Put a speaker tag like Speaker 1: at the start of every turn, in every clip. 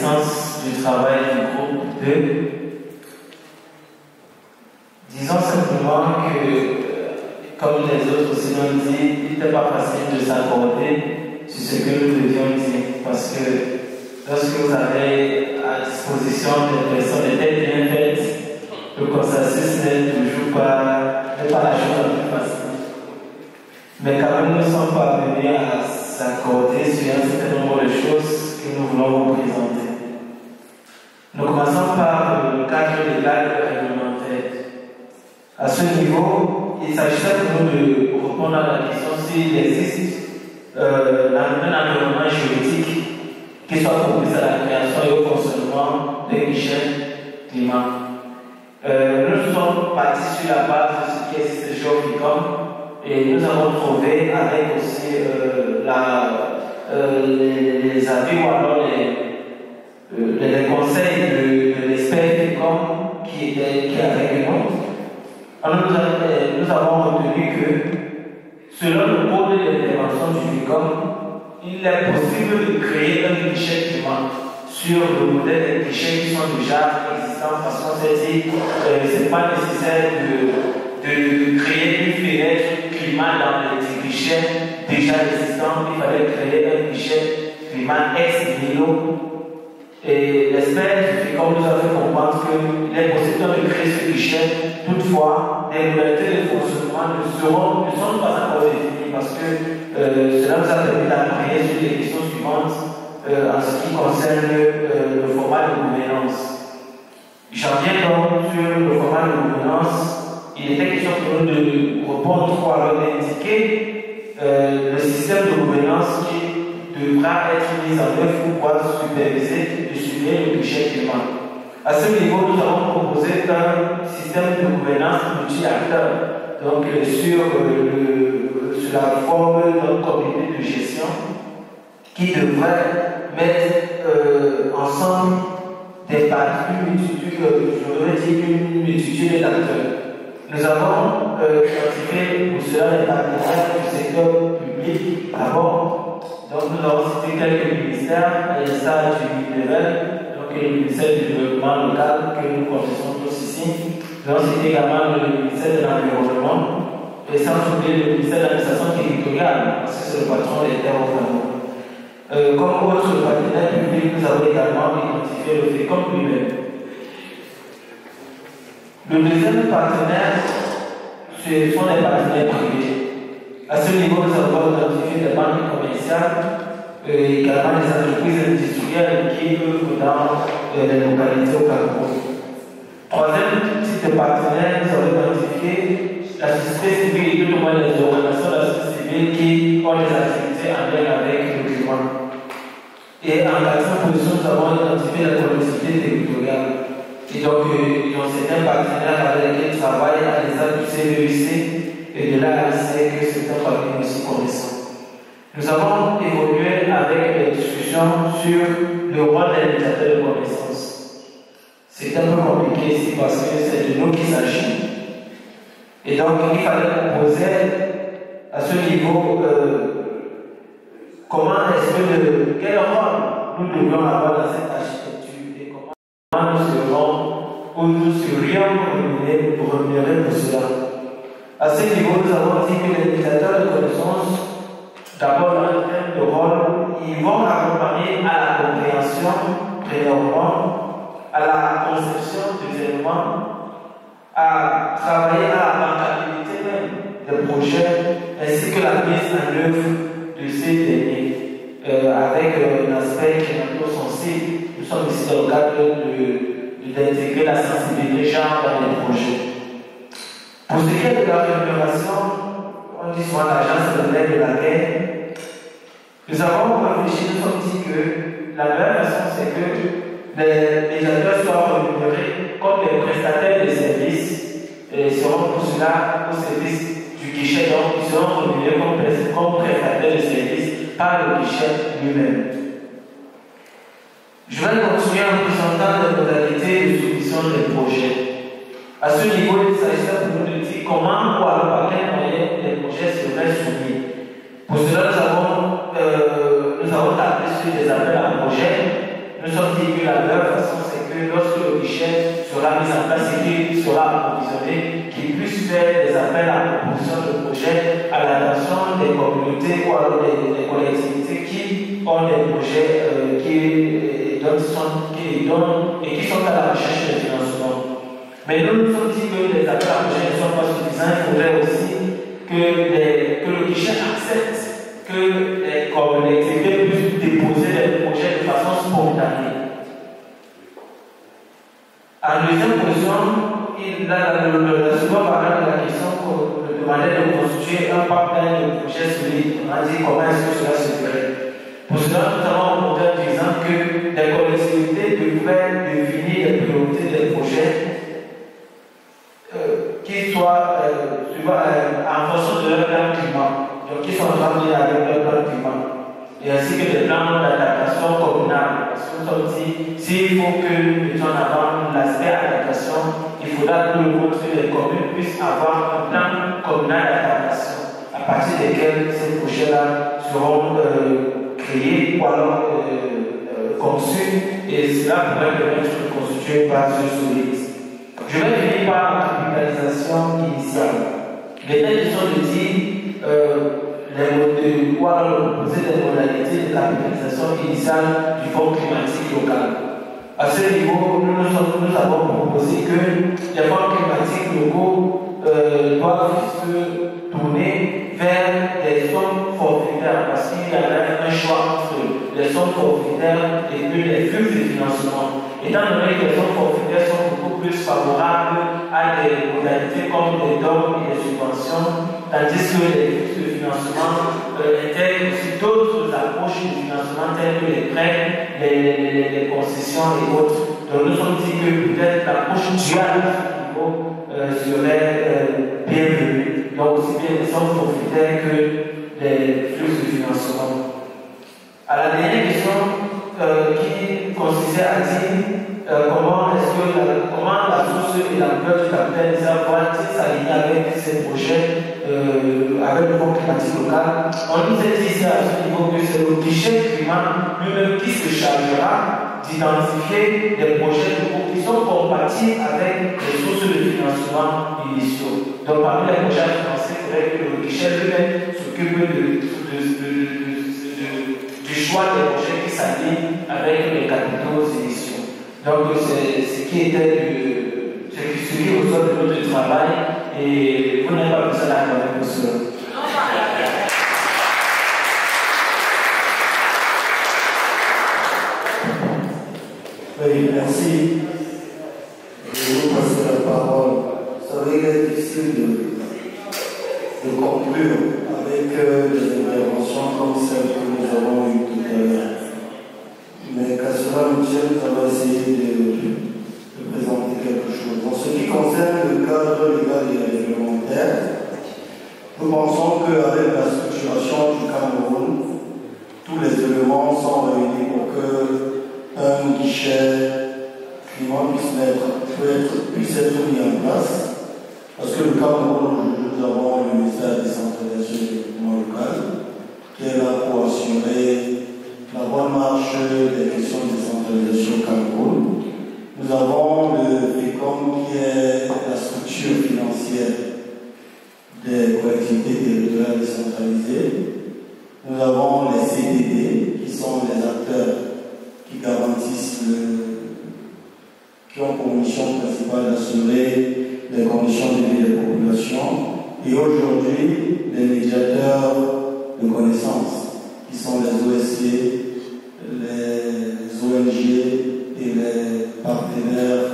Speaker 1: l'essence du travail du groupe 2. Disons simplement que, comme les autres aussi l'ont dit, il n'était pas facile de s'accorder sur ce que nous devions dire. Parce que lorsque vous avez à disposition des personnes de tête bien faites, le consensus n'est pas la chose la plus facile. Mais quand même, nous ne sommes pas venus à s'accorder sur un certain nombre de choses que nous voulons vous présenter. Nous commençons par le cadre légal et réglementaire. À ce niveau, il s'agissait pour nous de répondre à la question s'il existe un environnement juridique qui soit propice à la création et au fonctionnement d'un guichet climat. Nous sommes partis sur la base de ce qui existe déjà au FICOM et nous avons trouvé avec aussi les avis ou alors les conseils de l'expert FICOM qui est avec nous. Alors nous avons retenu que selon le code d'intervention du FICOM, il est possible de créer un guichet climat sur le modèle des guichets qui sont déjà existants, parce qu'on s'est dit ce n'est pas nécessaire de créer une fenêtre climat dans les guichets déjà existants. Il fallait créer un guichet climat ex nihilo. Et l'expert, comme nous a fait comprendre qu'il est possible de créer ce guichet, toutefois, les modalités de fonctionnement ne sont pas encore définies parce que cela nous a permis d'appuyer sur les questions suivantes en ce qui concerne le format de gouvernance. J'en viens donc sur le format de gouvernance. Il était question pour nous de répondre ou alors d'indiquer le système de gouvernance qui devra être mis en œuvre pour pouvoir superviser et suivre le guichet climat. À ce niveau, nous avons proposé un système de gouvernance multi-acteurs, donc sur la forme d'un comité de gestion qui devrait mettre ensemble des parties, une multitude d'acteurs. Nous avons identifié pour cela les partenaires du secteur public d'abord. Donc nous avons cité quelques ministères, à l'instar du MINEVEL, donc le ministère du développement local que nous connaissons tous ici. Nous avons cité également le ministère de l'environnement et sans oublier le ministère de l'administration territoriale, parce que c'est le patron des terres au Cameroun. Comme autre partenaire public, nous avons également identifié le FICOM lui-même. Le deuxième partenaire, ce sont les partenaires privés. À ce niveau, nous avons identifié des banques commerciales et également des entreprises industrielles qui œuvrent dans les localités au Cameroun. Troisième type de partenaire, nous avons identifié la société civile et tout au moins les organisations de la société civile qui ont des activités en lien avec le climat. Et en quatrième position, nous avons identifié la collectivité territoriale. Et donc, ils ont certains partenaires avec lesquels ils travaillent à l'exemple du CVEC. Et de là, c'est que c'est un parmi aussi connaissant. Nous avons évolué avec les discussions sur le rôle des indicateurs de connaissance. C'est un peu compliqué ici parce que c'est de nous qu'il s'agit. Et donc, il fallait proposer à ce niveau quel rôle nous devions avoir dans cette architecture et comment nous serons ou nous serions rémunérés pour cela. À ce niveau, nous avons dit que les indicateurs de connaissance, d'abord dans le terme de rôle, ils vont accompagner à la compréhension, premièrement, à la conception des éléments, à travailler à la bancabilité même des projets, ainsi que la mise en œuvre de ces derniers, avec un aspect qui est un peu sensible. Nous sommes ici dans le cadre d'intégrer la sensibilité genre dans les projets. Pour ce qui est de la rémunération, on dit souvent l'agence de l'aide de la guerre. Nous avons réfléchi, nous sommes dit que la meilleure façon, c'est que les médiateurs soient rémunérés comme les prestataires de services et seront pour cela au service du guichet, donc ils seront rémunérés comme prestataires de services par le guichet lui-même. Je vais continuer en présentant les modalités de soumission des projets. À ce niveau, il s'agissait pour nous de dire comment ou alors par quel moyen les projets seraient soumis. Pour cela, nous avons tablé sur des appels à projets. Nous sommes dit dit que la meilleure façon, c'est que lorsque le guichet sera mis en place et qu'il sera approvisionné, qu'il puisse faire des appels à la proposition de projets à l'attention des communautés ou alors des collectivités qui ont des projets qui donnent et qui sont à la recherche de financement. Mais nous nous sommes dit que les appels à projets ne sont pas suffisants. Il faudrait aussi que le guichet accepte que les collectivités puissent déposer des projets de façon spontanée. En deuxième position, la seconde variante de la question demandait de constituer un pipeline de projets solides. On a dit comment est-ce que cela se ferait. Pour cela, nous avons montré en disant que les collectivités devraient définir les priorités des projets qui soient en fonction de leur plan climat. Donc, qui sont en train de avec leur plan climat. Et ainsi que des plans d'adaptation communale. Parce que nous sommes dit, s'il faut que nous mettions en avant l'aspect adaptation, il faudra que les communes puissent avoir un plan communal d'adaptation, à partir desquels ces projets-là seront créés ou alors conçus, et cela pourrait permettre de constituer une base solide. Je vais finir par la capitalisation initiale. Les thèmes sont de dire ou alors proposer des modalités de capitalisation initiale du fonds climatique local. À ce niveau, nous avons proposé que les fonds climatiques locaux doivent se tourner vers des sommes forfaitaires parce qu'il y a un choix entre les sommes forfaitaires et puis les flux de financement. Étant donné que les sommes forfaitaires sont beaucoup plus favorables à des modalités comme les dons et les subventions, tandis que les flux de financement intègrent aussi d'autres approches de financement telles que les prêts, les concessions et autres. Donc nous sommes dit que peut-être l'approche duale serait bienvenue. Donc aussi bien les sommes forfaitaires que les flux de financement. À la dernière question qui consistait à dire comment la source et l'ampleur du capital initial vont-ils s'aligner avec ces projets, avec le fonds climatique local. On nous a dit ici à ce niveau que c'est le guichet climat lui-même qui se chargera d'identifier des projets qui sont compatibles avec les sources de financement initiaux. Donc parmi les projets à financer, il faudrait que le guichet lui-même s'occupe du choix des projets qui s'alignent avec les capitaux initiaux. Donc c'est ce qui suit au sol de notre travail et vous n'avez pas besoin d'accorder pour cela.
Speaker 2: Oui, merci. Je vais vous passer la parole. Ça va être difficile de conclure avec des interventions comme celles que nous avons eues tout à l'heure. Mais qu'à cela nous tienne, ça va essayer de présenter quelque chose. En ce qui concerne le cadre légal et réglementaire, nous pensons qu'avec la structuration du Cameroun, tous les éléments sont réunis pour qu'un guichet climat puisse être mis en place. Parce que le Cameroun, nous avons le ministère des centralisation et du développement local, qui est là pour assurer la bonne marche des questions de décentralisation au Cameroun. Nous avons le FECOM qui est la structure financière des collectivités territoriales décentralisées. Nous avons les CDD qui sont les acteurs qui garantissent qui ont pour mission principale d'assurer les conditions de vie des populations. Et aujourd'hui, les médiateurs de connaissances qui sont les OSC, les ONG et les partenaires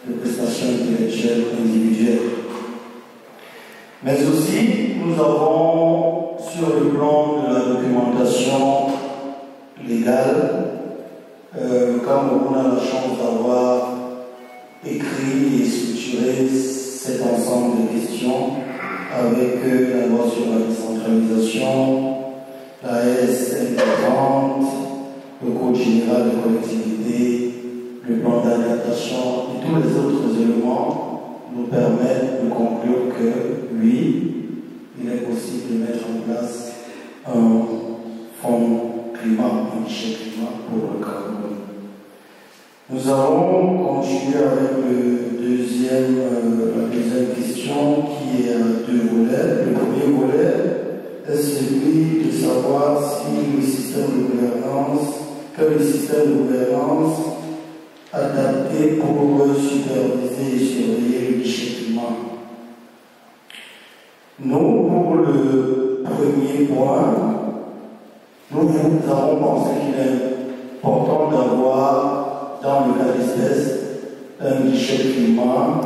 Speaker 2: de prestations intellectuelles individuelles. Mais aussi, nous avons sur le plan de la documentation légale, le Cameroun a la chance d'avoir écrit et structuré cet ensemble de questions avec la loi sur la décentralisation, la LSM 40, le Code général des collectivités, le plan d'adaptation et tous les autres éléments nous permettent de conclure que oui, il est possible de mettre en place un fonds climat, un guichet climat pour le Cameroun. Nous allons continuer avec la deuxième question qui est à deux volets. Le premier volet est celui de savoir si le système de gouvernance, quel est le système de gouvernance adapté pour superviser et surveiller le guichet climat. Nous, pour le premier point, nous avons pensé qu'il est important d'avoir, dans le cas d'espèce, un guichet climat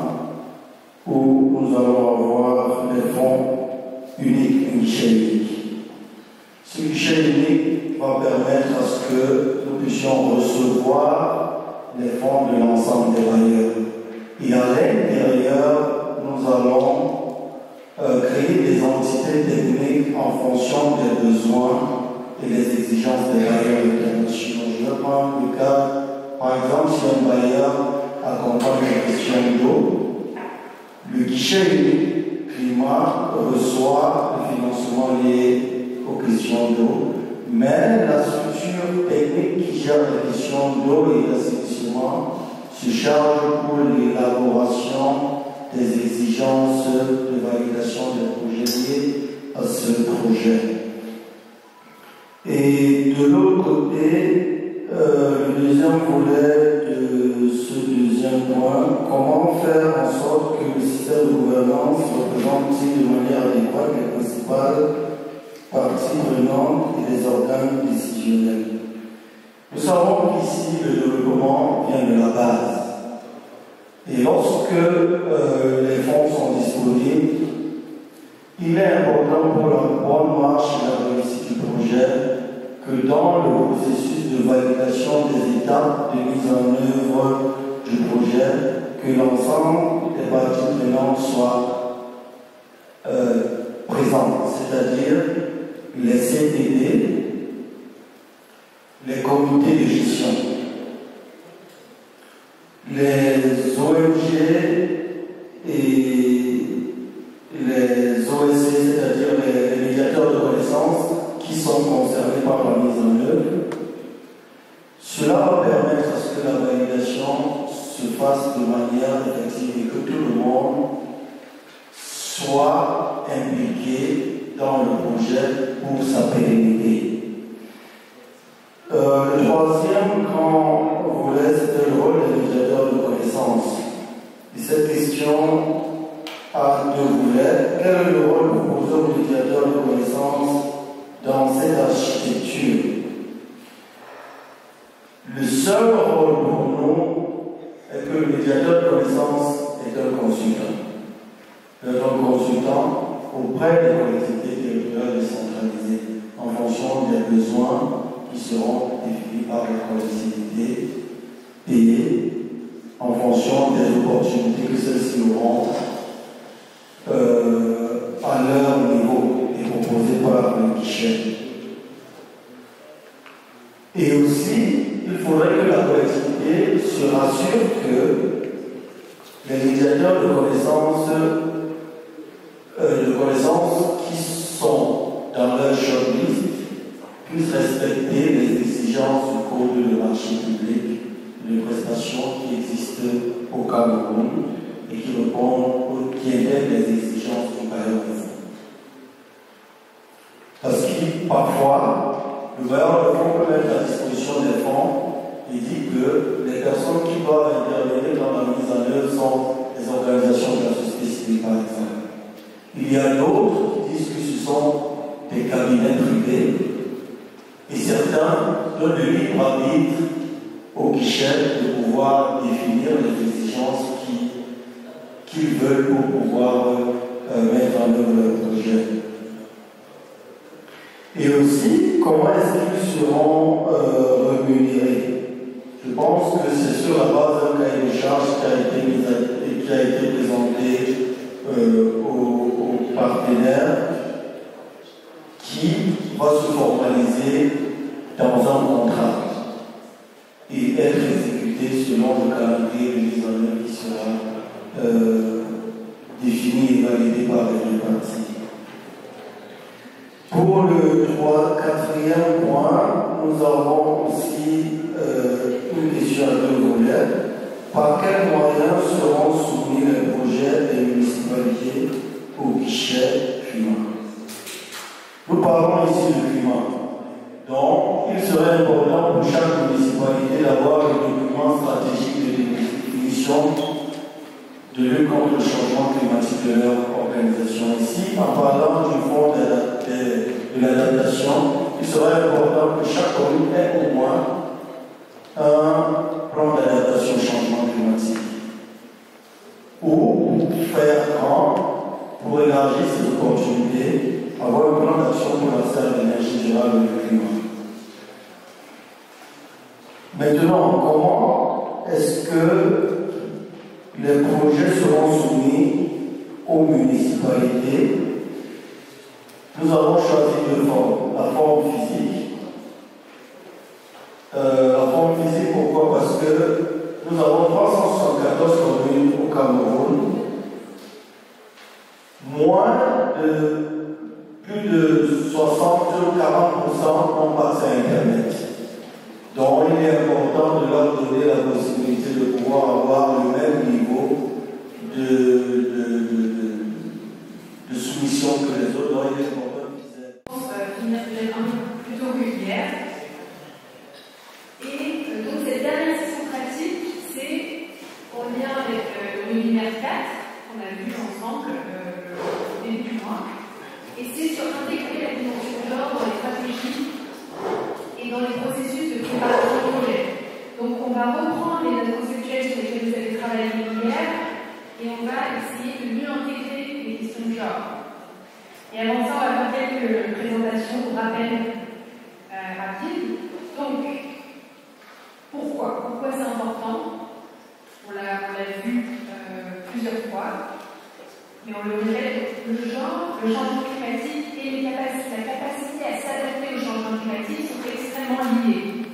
Speaker 2: où nous allons avoir des fonds uniques, un guichet unique. Ce guichet unique va permettre à ce que nous puissions recevoir les fonds de l'ensemble des bailleurs. Et à l'intérieur, nous allons créer des entités techniques en fonction des besoins et des exigences des bailleurs internationaux. Je vais prendre le cas, par exemple, si un bailleur accompagne la question d'eau, le guichet unique climat reçoit le financement lié aux questions d'eau, mais la structure technique qui gère les questions d'eau et d'assainissement se charge pour l'élaboration des exigences de validation des projets liés à ce projet. Et de l'autre côté, le deuxième volet de ce deuxième point, comment faire en sorte que le système de gouvernance représente de manière adéquate les principales parties prenantes et les organes décisionnels. Nous savons qu'ici, le développement vient de la base. Et lorsque les fonds sont disponibles, il est important pour la bonne marche et la réussite du projet que dans le processus de validation des étapes de mise en œuvre du projet, que l'ensemble des parties prenantes soient présentes, c'est-à-dire les CTD, les comités de gestion, les ONG et les OSC, c'est-à-dire les médiateurs de connaissances qui sont concernés par la mise en œuvre. Cela va permettre à ce que la validation se fasse de manière effective et que tout le monde soit impliqué dans le projet pour sa pérennité. Le troisième grand volet, c'était le rôle des médiateurs de connaissances. Et cette question a deux volets. Quel est le rôle proposé aux médiateurs de connaissances dans cette architecture? Le seul rôle pour nous est que le médiateur de connaissances est un consultant. Un consultant auprès des collectivités territoriales décentralisées en fonction des besoins qui seront définis par les collectivités et en fonction des opportunités que celles-ci auront à leur niveau et proposées par le guichet. Et aussi, il faudrait que la collectivité se rassure que les médiateurs de connaissances qui sont dans leur shortlist puissent respecter les exigences du code de marché public de prestations qui existent au Cameroun et qui répondent, qui intègrent les exigences du bailleur de fonds. Parce que parfois, le bailleur de fonds peut mettre à disposition des fonds et dit que les personnes qui doivent intervenir dans la mise en œuvre sont les organisations de la société civile, par exemple. Il y a d'autres qui disent que ce sont des cabinets privés et certains donnent le libre arbitre au guichet de pouvoir définir les exigences qu'ils veulent pour pouvoir mettre en œuvre leur projet. Et aussi, comment est-ce qu'ils seront rémunérés? Je pense que c'est sur la base d'un cahier de charges qui a été présenté aux partenaires qui va se formaliser dans un contrat et être exécuté selon le calendrier de mise en œuvre qui sera défini et validé par les deux parties. Pour le quatrième point, nous avons aussi une question à deux volets. projet, par quels moyens seront soumis les projets des municipalités au guichet climat? Nous parlons ici de climat. Donc, il serait important pour chaque municipalité d'avoir un document stratégique de définition de lutte contre le changement climatique de leur organisation. Ici, en parlant du fonds de l'adaptation, il serait important que chaque commune ait au moins un plan d'adaptation au changement climatique. Ou faire grand pour élargir ces opportunités, avoir un plan d'action pour l'accès à l'énergie durable et le climat. Maintenant, comment est-ce que les projets seront soumis aux municipalités? Nous avons choisi deux formes. La forme physique. La forme physique, pourquoi? Parce que nous avons 374 communes au Cameroun. Plus de 60 ou 40% ont accès à Internet. Donc il est important de leur donner la possibilité de pouvoir avoir le même niveau de soumission que les autres. Donc il est important qu'ils aient
Speaker 3: plutôt régulière. Et donc cette dernière session pratique, c'est en lien avec le webinaire 4 qu'on a vu ensemble au début du mois. Et c'est sur intégrer la dimension genre dans les stratégies et dans les processus de préparation de projet. Donc on va reprendre les notes conceptuelles sur lesquelles vous avez travaillé hier et on va essayer de mieux intégrer les questions de genre. Et avant ça, on va faire quelques présentations ou rappels rapides. Donc, pourquoi c'est important? On l'a vu plusieurs fois, mais on le répète, le genre, le changement climatique et la capacité à s'adapter au changement climatique sont extrêmement liés.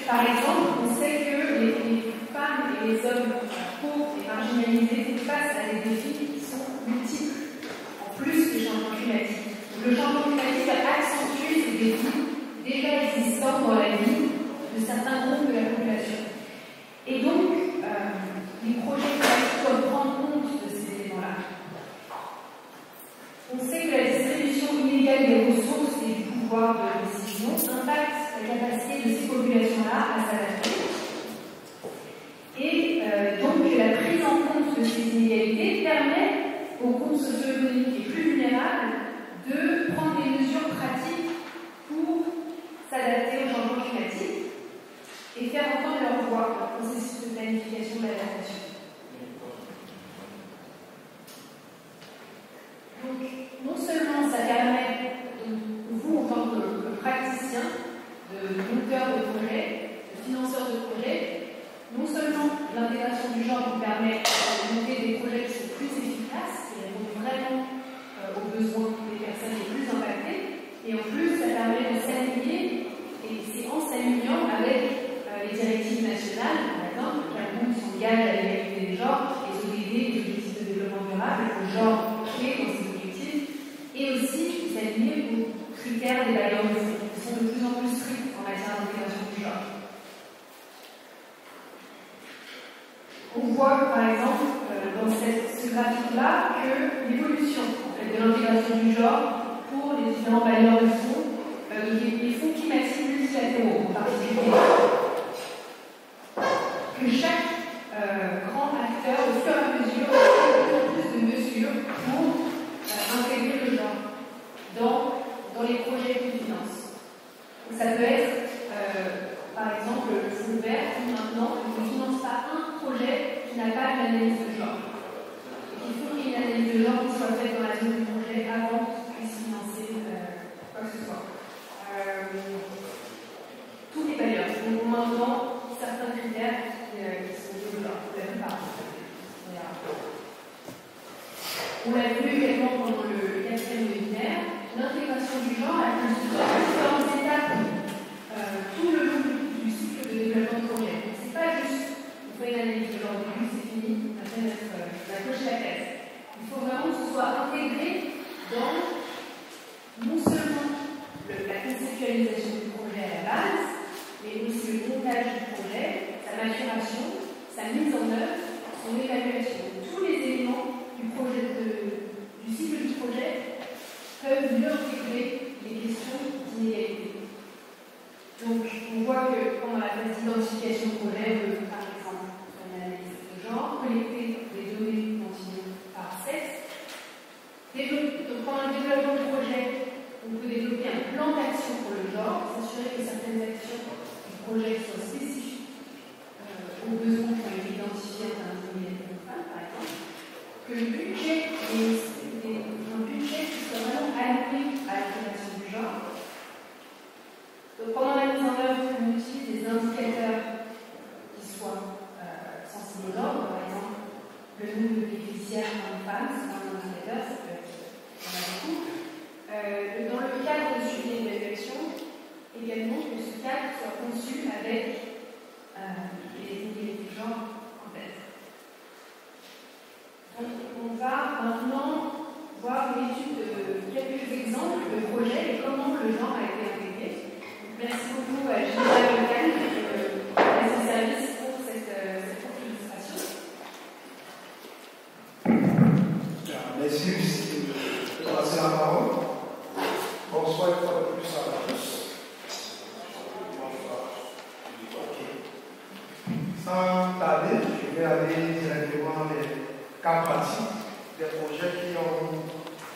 Speaker 3: Par exemple, on sait que les femmes et les hommes pauvres et marginalisés font face à des défis qui sont multiples, en plus des changements climatiques. Le changement climatique va accentuer ces défis déjà existants dans la vie de certains groupes de la population. Et donc, les projets climatiques doivent prendre compte de ces éléments-là. On sait que la distribution inégale des ressources et du pouvoir de décision impacte la capacité de ces populations-là à s'adapter. Et donc, la prise en compte de ces inégalités permet aux groupes socio-économiques les plus vulnérables de prendre des mesures pratiques pour s'adapter au changement climatique et faire entendre leur voix, leur processus de planification de l'adaptation. Donc, non seulement ça permet, vous en tant que praticien, de monteur de projet, de financeur de projet, non seulement l'intégration du genre vous permet de monter des projets qui sont plus efficaces, qui répondent vraiment aux besoins des personnes les plus impactées, et en plus ça permet de s'aligner, et c'est en s'alignant avec les directives nationales, par exemple, le Cameroun s'engage à l'égalité des genres, les ODD, les objectifs de développement durable, le genre clé dans ces objectifs, et aussi s'aligner aux critères des bailleurs de fonds, qui sont de plus en plus stricts en matière d'intégration du genre. On voit par exemple dans ce graphique-là que l'évolution de l'intégration du genre pour les différents bailleurs de fonds, les fonds climatiques multilatéraux en particulier, que chaque grand acteur, au fur et à mesure, a de plus en plus de mesures pour intégrer le genre dans les projets qu'il finance. Donc, ça peut être, par exemple, le fonds vert qui maintenant ne finance pas un projet qui n'a pas une analyse de genre. Il faut qu'il y ait une analyse de genre qui soit faite dans la zone du projet avant qu'il puisse financer quoi que ce soit. Tous les bailleurs ont maintenant certains critères qui sont de genre, la plupart. On l'a vu également pendant le 4e webinaire, l'intégration du genre a constitué différentes étapes tout le long du cycle de développement de projet. Ce n'est pas juste, on fait une analyse de genre au début, c'est fini, après la coche la tête. Il faut vraiment que ce soit intégré dans non seulement la conceptualisation du projet à la base, mais aussi le montage du projet, sa maturation intégration, sa mise en œuvre, son évaluation. Tous les éléments du cycle du projet peuvent mieux intégrer les questions d'inégalité. Donc, on voit que pendant la phase d'identification de projet, on peut par exemple faire une analyse de genre, collecter des données quantifiées par sexe. Donc, pendant le développement du projet, on peut développer un plan d'action pour le genre, s'assurer que certaines actions du projet soient spécifiques aux besoins qui ont été identifiés en termes d'inégalité de femmes, par exemple. Que le budget est un budget qui soit vraiment alloué à la création du genre. Donc, pendant la mise en œuvre, on utilise des indicateurs qui soient sensibles aux ordres, par exemple le nombre de bénéficiaires hommes-femmes, c'est un indicateur, ça peut être beaucoup. Dans le cadre de suivi et d'évaluation, également que ce cadre soit conçu avec les inégalités de genre en tête. Donc, on va maintenant voir une étude de quelques exemples de projets et comment le genre a été intégré. Merci beaucoup à Gilles Local et son service pour cette courte illustration.
Speaker 4: Merci de passer la parole. Bonsoir une fois de plus à tous. Sans tarder, je vais aller directement dans les cas pratiques des projets qui ont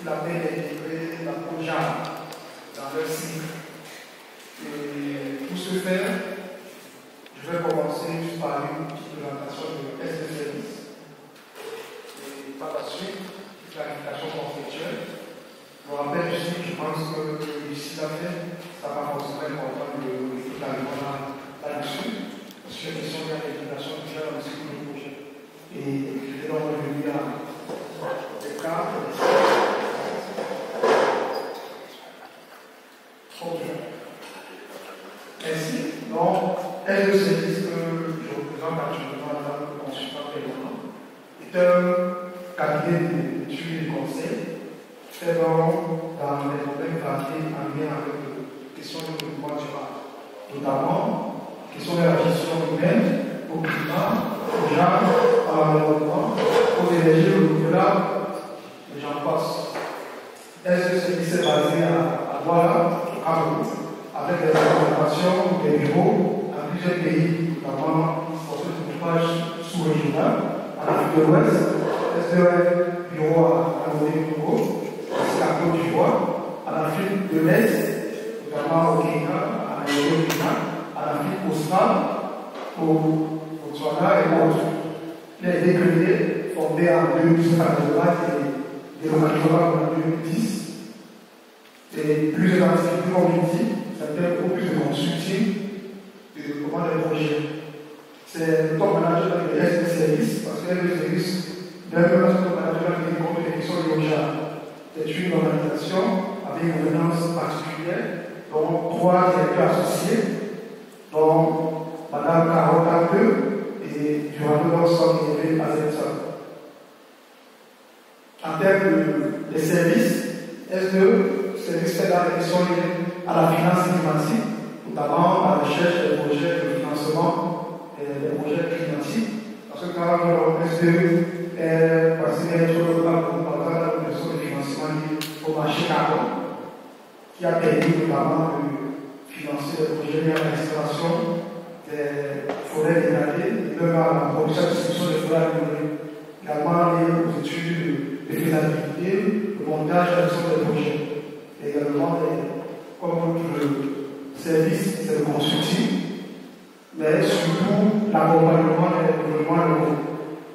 Speaker 4: la peine d'intégrer l'approche dans leur cycle. Et pour ce faire, je vais commencer juste par une petite présentation de test de service. Et par la suite, clarification conceptuelle. Je vous rappelle aussi que je pense que ici la fin, ça va forcément important de totalement là-dessus. Parce que la question de la réalisation déjà dans le cycle du projet. Et je vais donc revenir à des cas. Ok. Ainsi, donc, est-ce que c'est ce que je représente actuellement en tant que consultant permanent est un cabinet d'études et de conseils fait dans les domaines variés en lien avec les questions de développement durable, notamment question de la gestion humaine, au climat, au genre, à l'environnement, aux énergies renouvelables, et j'en passe. Est-ce que c'est basé à Douala, au Cameroun, avec des implémentations des bureaux dans plusieurs pays, notamment pour ce groupage sous-régional, en Afrique de l'Ouest, est-ce que un bureau à Nouveau, ainsi qu'à Côte d'Ivoire, en Afrique de l'Est, notamment au Kenya, à Nairobi, en Afrique australe, au Botswana et autres. Il a été créé, fondé en 2005 et délocalisé en 2010. Et plusieurs activités community, c'est-à-dire beaucoup plus de consulting et de développement des projets. C'est le top management des restes de services, parce que les services, bien que le top management des compétitions de l'OJA, c'est une organisation avec une gouvernance particulière, dont 3 directeurs associés, dont Mme Carole Capeux et Durando Dawson et Eve Azetson. En termes de services, est-ce que service fait la question à la finance climatique, notamment à la recherche des projets de financement des projets climatiques. Parce que quand on est-ce que parce qu'il y a toujours par exemple la question de financement lié au marché carbone, qui a permis notamment de financer des projets liés à la restauration des forêts dégradées et même à la production et distribution des forêts agricoles. Également lié aux études de faisabilité, le montage et la gestion des projets. Également, comme le service, c'est le consulting, mais surtout l'accompagnement des développements locaux.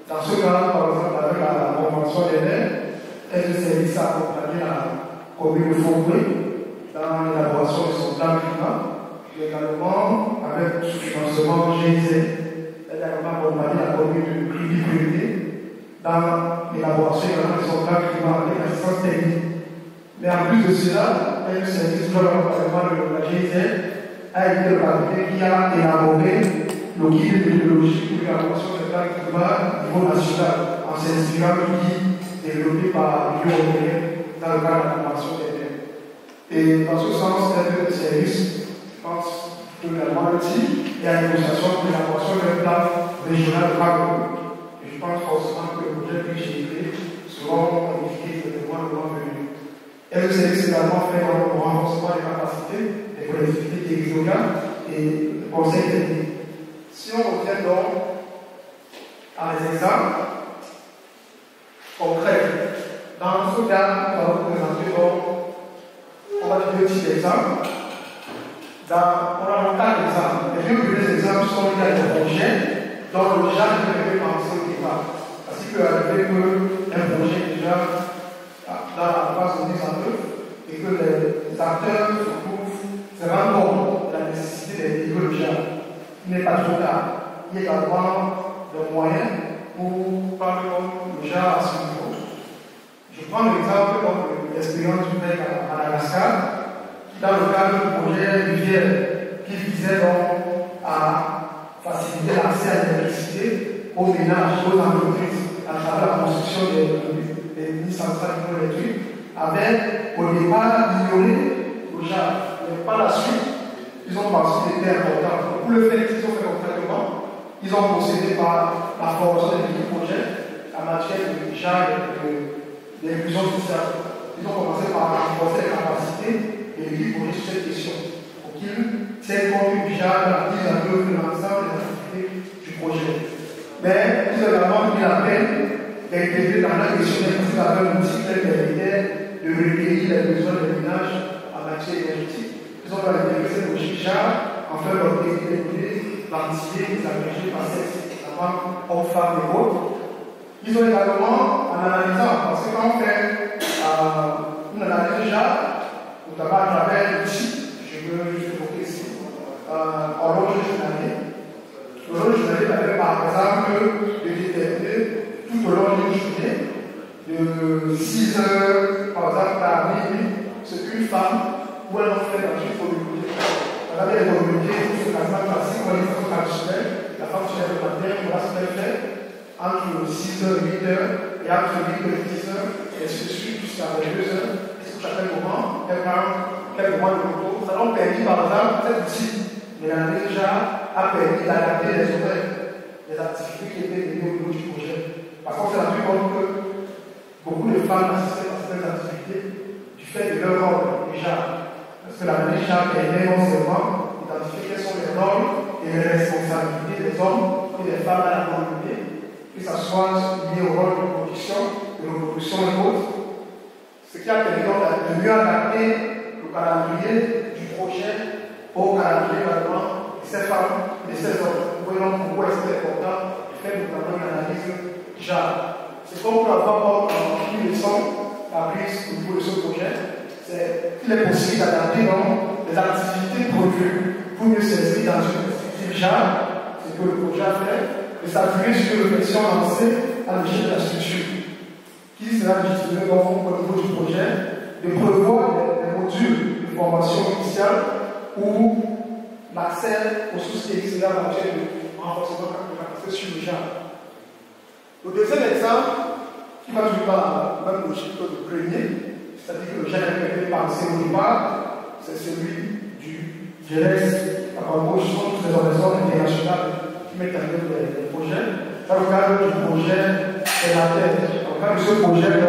Speaker 4: Dans ce cas, par exemple, avec la convention des maires, est-ce que le service a accompagné la commune de Fouquet dans l'élaboration de son plan climat, et également avec le financement GIZ, elle a également accompagné la commune de Cribi dans l'élaboration de son plan climat avec l'assistance technique. Mais en plus de cela, un service de l'accompagnement de la GIZ a été le cabinet qui a élaboré le guide méthodologique pour l'élaboration de plan climat au niveau national, en s'inspirant du guide développé par l'Union européenne dans le cadre de la Convention des maires. Et dans ce sens, un service, je pense, peut également le dire, et à négociation pour l'élaboration d'un plan régional de Cameroun. Je pense forcément que le projet que j'ai créé seront modifiés dans les mois venus. LCX également fait le renforcement des capacités des collectivités territoriales et le conseil technique. Si on revient donc à les exemples concrets, dans ce cas, nous allons présenter donc, on va donner deux petits exemples. On a 4 exemples. Les deux premiers exemples sont liés à des projets dont le déjà devait penser au départ. Parce qu'il peut arriver qu'un projet est déjà dans la phase de mise en œuvre et que les acteurs se rendent compte de la nécessité d'intégrer le JAR. Il n'est pas trop tard. Il y a également des moyens pour parler comme le JAR à ce niveau. Je prends l'exemple de l'expérience du mec à Madagascar, dans le cadre du projet Rivière, qui visait donc à faciliter l'accès à l'électricité aux ménages, aux entreprises, à travers la construction des mini-centrales hydroélectriques, avec au départ ignoré le JAR. Mais par la suite, ils ont pensé qu'il était important. Pour le fait qu'ils ont fait concrètement, ils ont procédé par la formation des petits projets en matière de JAR et d'inclusion sociale. Ils ont commencé par renforcer les capacités et lui poser sur cette question pour qu'il tienne compte du JAR dans la mise en œuvre de l'ensemble des activités du projet. Mais ils ont également pris la peine d'intégrer dans la question des un outil tel de recueillir les besoins des ménages en matière énergétique. Ils ont intégré cette logique JAR en fait d'anticiper les agrégés par sexe, notamment hommes, femmes et autres. Ils ont également, en analysant, parce que quand on fait une analyse JAR, notamment à travers l'outil, je veux juste évoquer ici, horloge journalier. L'horloge journalier permet par exemple de déterminer tout au long d'une journée, de 6 heures, par exemple, à minuit, ce qu'une femme ou un homme fait dans une communauté. On a des communautés où c'est par exemple classique, on est traditionnel, la femme se lève le matin, on va se faire entre 6 heures et 8 heures, et entre 8 heures et 10 heures, et ainsi de suite, jusqu'à 22 heures. À quel moment, quel moment de repos, ça a permis par exemple cet outil, mais l'année déjà a permis d'adapter les horaires, les activités qui étaient liées au niveau du projet. Par contre, on a vu compte que beaucoup de femmes assistaient à certaines activités du fait de leur rôle déjà. Parce que l'année déjà permet non seulement d'identifier quels sont les rôles et les responsabilités des hommes et des femmes dans la communauté, que ce soit lié au rôle de production, de reproduction et autres. Ce qui a permis de mieux adapter le calendrier du projet au calendrier également de ces femmes et de ces hommes. Vous voyez pourquoi c'est important de faire notamment une analyse JAR. C'est qu'on peut avoir une leçon apprise au niveau de ce projet, c'est qu'il est possible d'adapter les activités prévues pour mieux s'inscrire dans une perspective JAR, c'est ce que le projet a fait, et s'appuyer sur une réflexion lancée à l'échelle de la structure. Qui sera légitimé au niveau du projet de prévoir des modules de formation initiale ou l'accès aux sources existantes en matière de renforcement de la capacité sur le JAR. Le deuxième exemple, qui va toujours par la même logique que le premier, c'est-à-dire que le JAR est pensé au départ, c'est celui du GRES, la promotion des organisations internationales qui mettent en œuvre des projets. Dans le cadre du projet ENATED, ce projet,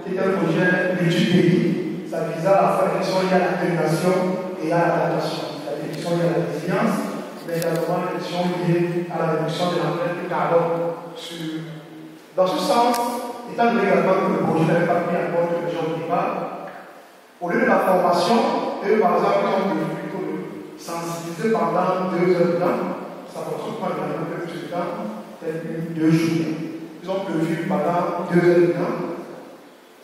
Speaker 4: qui est un projet multi-pays, ça vise à la fois les questions liées à l'intégration et à l'adaptation, c'est-à-dire les questions liées à la résilience, mais également les questions liées à la réduction de l'empreinte de carbone. Dans ce sens, étant donné également que le projet n'avait pas pris en compte les gens au départ, au lieu de la formation, eux, par exemple, ils ont prévu plutôt de sensibiliser pendant 2 heures de temps, ça fonctionne pas de manière plus de temps, peut-être 2 jours. Ils ont prévu pendant 2 heures de temps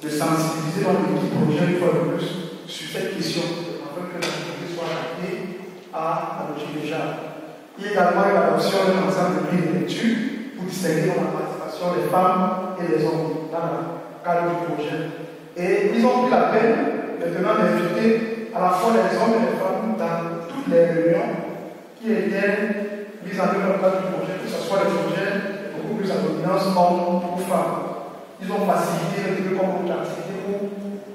Speaker 4: de sensibiliser dans l'équipe projet une fois de plus sur cette question, afin que l'activité soit adaptée à la logique de JAR. Il y a également l'adoption d'un ensemble de grilles de lecture pour distinguer la participation des femmes et des hommes dans le cadre du projet. Et ils ont pris la peine maintenant d'inviter à la fois les hommes et les femmes dans toutes les réunions qui étaient mises en œuvre dans le cadre du projet, que ce soit les projets beaucoup plus à dominance hommes ou femmes. Ils ont facilité un peu comme l'activité pour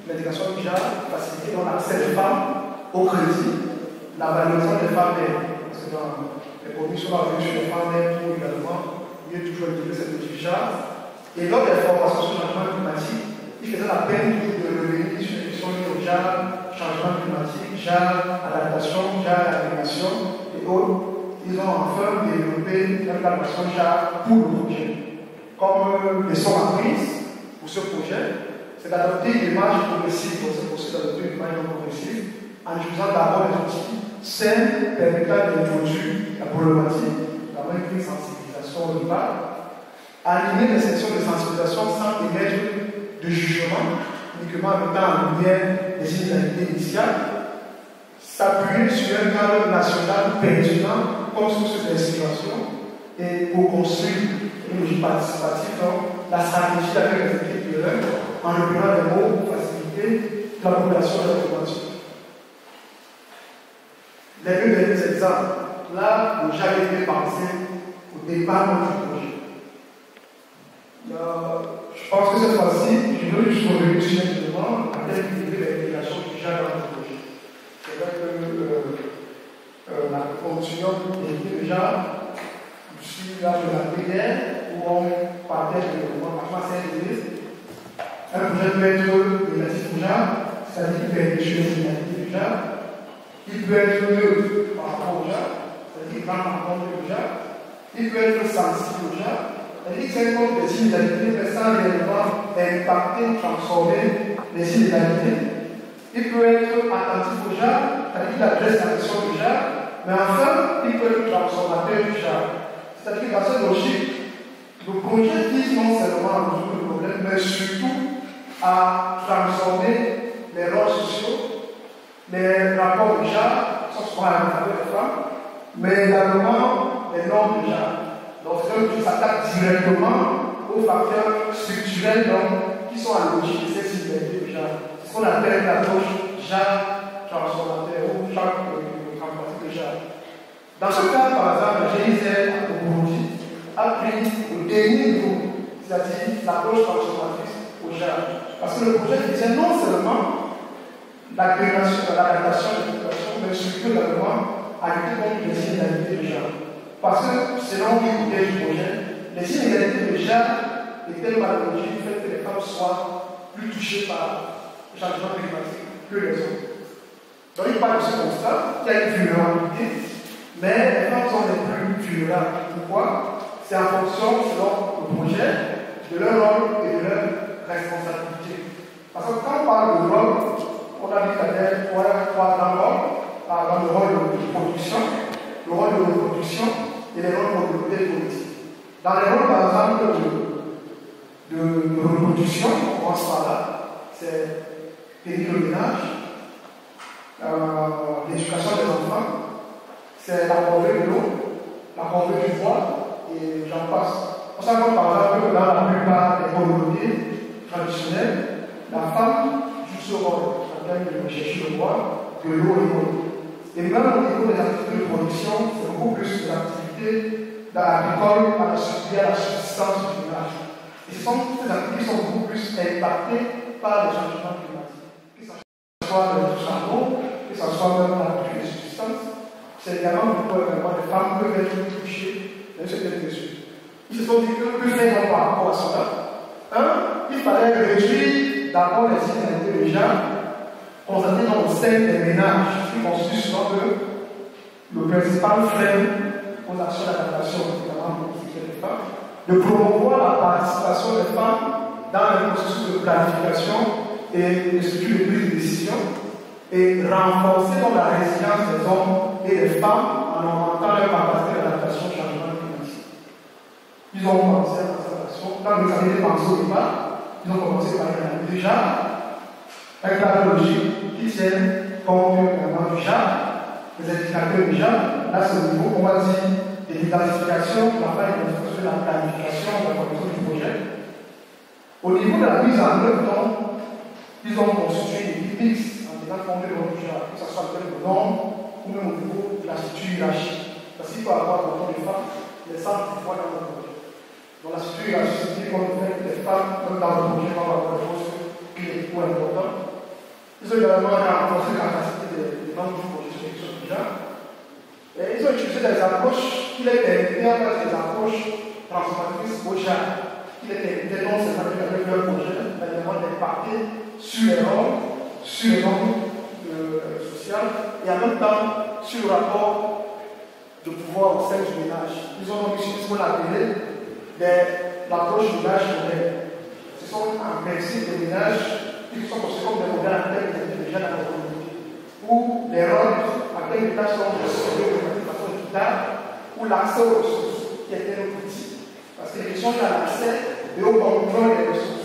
Speaker 4: l'éducation du JAR, facilité dans l'accès des femmes au crédit, la valorisation des femmes, parce que dans Les communes sont arrivées sur les panels pour également mieux toujours intégrer cette petite charge. Et lors des formations sur le changement climatique, il faisait la peine de revenir sur les questions liées au JAR, changement climatique, JAR, adaptation, JAR, agrégation et autres. Ils ont enfin développé une application JAR pour le projet. Comme leçon apprise pour ce projet, c'est d'adopter une démarche progressive, donc c'est possible d'adopter une démarche progressive, en utilisant d'abord les outils sains permettant d'introduire la problématique, d'abord une sensibilisation au départ, animer les sessions de sensibilisation sans émettre de jugement, uniquement en mettant en lumière les inégalités initiales, s'appuyer sur un cadre national pertinent comme source d'inspiration et pour construire une logique participative, donc la stratégie avec les équipes de l'œuvre, en reprenant les mots pour faciliter la population de la formation. Les deux derniers exemples, là où j'avais été pensé au départ du projet. Je pense que cette fois-ci, je veux juste revenir sur un élément à tel que l'intégration du JAR dans le projet. C'est vrai que la continuation du JAR, ici, là, de la prière, où on partage le développement, franchement, c'est un projet peut être négatif au JAR, c'est-à-dire qu'il peut être sur les inégalités du JAR. Il peut être neutre par rapport au JAR, c'est-à-dire qu'il prend en compte le JAR. Il peut être sensible au JAR. C'est-à-dire qu'il tient compte des inégalités, mais sans réellement impacter, transformer les inégalités. Il peut être attentif au JAR, c'est-à-dire qu'il adresse la question du JAR, mais enfin, il peut être transformateur du JAR. C'est-à-dire que dans cette logique, le projet vise non seulement à résoudre le problème, mais surtout à transformer les rôles sociaux, les rapports de genre, ça souvent avec les femmes, mais également les normes de genre. Donc, c'est un qui s'attaque directement aux facteurs structurels qui sont à l'origine de ces inégalités de genre. C'est ce qu'on appelle l'approche genre transformateur ou genre transformateur de genre. Dans ce cas, par exemple, le GIZ a pris le dernier niveau, c'est-à-dire l'approche transformatrice au genre. Parce que le projet disait non seulement l'adaptation de la population, mais surtout également à lutter contre les inégalités de genre. Parce que, selon l'idée du projet, les inégalités de genre étaient à l'origine du fait que les femmes soient plus touchées par le changement climatique que les hommes. Donc, il parle de ce constat qu'il y a une vulnérabilité, mais les femmes sont les plus vulnérables. Pourquoi? C'est en fonction, selon le projet, de leur rôle et de leur responsabilité. Parce que quand on parle de rôle, on a dit qu'il y avait trois grands rôles. Par le rôle de production, le rôle de reproduction et les rôles de politique. Dans les rôles, par exemple, de reproduction, on commence par là, c'est tenir le ménage, l'éducation des enfants, c'est la corvée de l'eau, la corvée du bois, et j'en passe. On sait par exemple que dans la plupart des communautés traditionnelles, la femme joue ce rôle en termes de rechercher le bois, de l'eau et de l'eau. Et même au niveau des activités de production, c'est beaucoup plus d'activités agricoles à la subsistance du village. Et ce sont toutes ces activités qui sont beaucoup plus impactées par les changements climatiques. Que ce soit le charbon, que ce soit même l'agriculture de subsistance, c'est également beaucoup les femmes peuvent être touchées de cette mesure. Ils se sont dit que plus faire par rapport à cela. Il fallait réduire d'abord les inégalités de genre, constater dans le sein des ménages qui constituent souvent le principal frein aux actions d'adaptation, notamment pour les femmes, de promouvoir la participation des femmes dans le processus de planification et de structure de prise de décision, et renforcer donc la résilience des hommes et des femmes en augmentant leur capacité d'adaptation au changement climatique. Ils ont commencé à cette action. Quand vous avez pensé au départ, ils ont commencé par y déjà un cadre logique qui tient compte également du genre, les indicateurs du genre. Là, c'est au niveau, on va dire, de l'identification, la planification, la planification, la conduite du projet. Au niveau de la mise en œuvre, donc, ils ont constitué une équipe mixte en tenant compte de leur genre, que ce soit le nom ou même au niveau de la structure hiérarchique. Parce qu'il faut avoir autant de femmes, les centres du poids dans le projet. Donc, la structure hiérarchique, c'est qu'on fait que les femmes, même dans le projet, vont avoir des postes qui est beaucoup important. Ils ont également renforcé la capacité des membres du projet sur les questions du genre. Et ils ont utilisé des approches qui les permettaient des approches transformatrices au genre, qui les permettaient non seulement avec leur projet, mais également d'impacter sur les normes sociales et en même temps sur le rapport de pouvoir au sein du ménage. Ils ont donc utilisé ce qu'on appelait l'approche du ménage moderne. Ce sont en principe des ménages qui sont considérés comme des modèles à terre déjà dans la communauté, où les rôles à quel état sont distribués de façon équitable, où l'accès aux ressources qui était le petit. Parce que les questions de l'accès et au contrôle des ressources.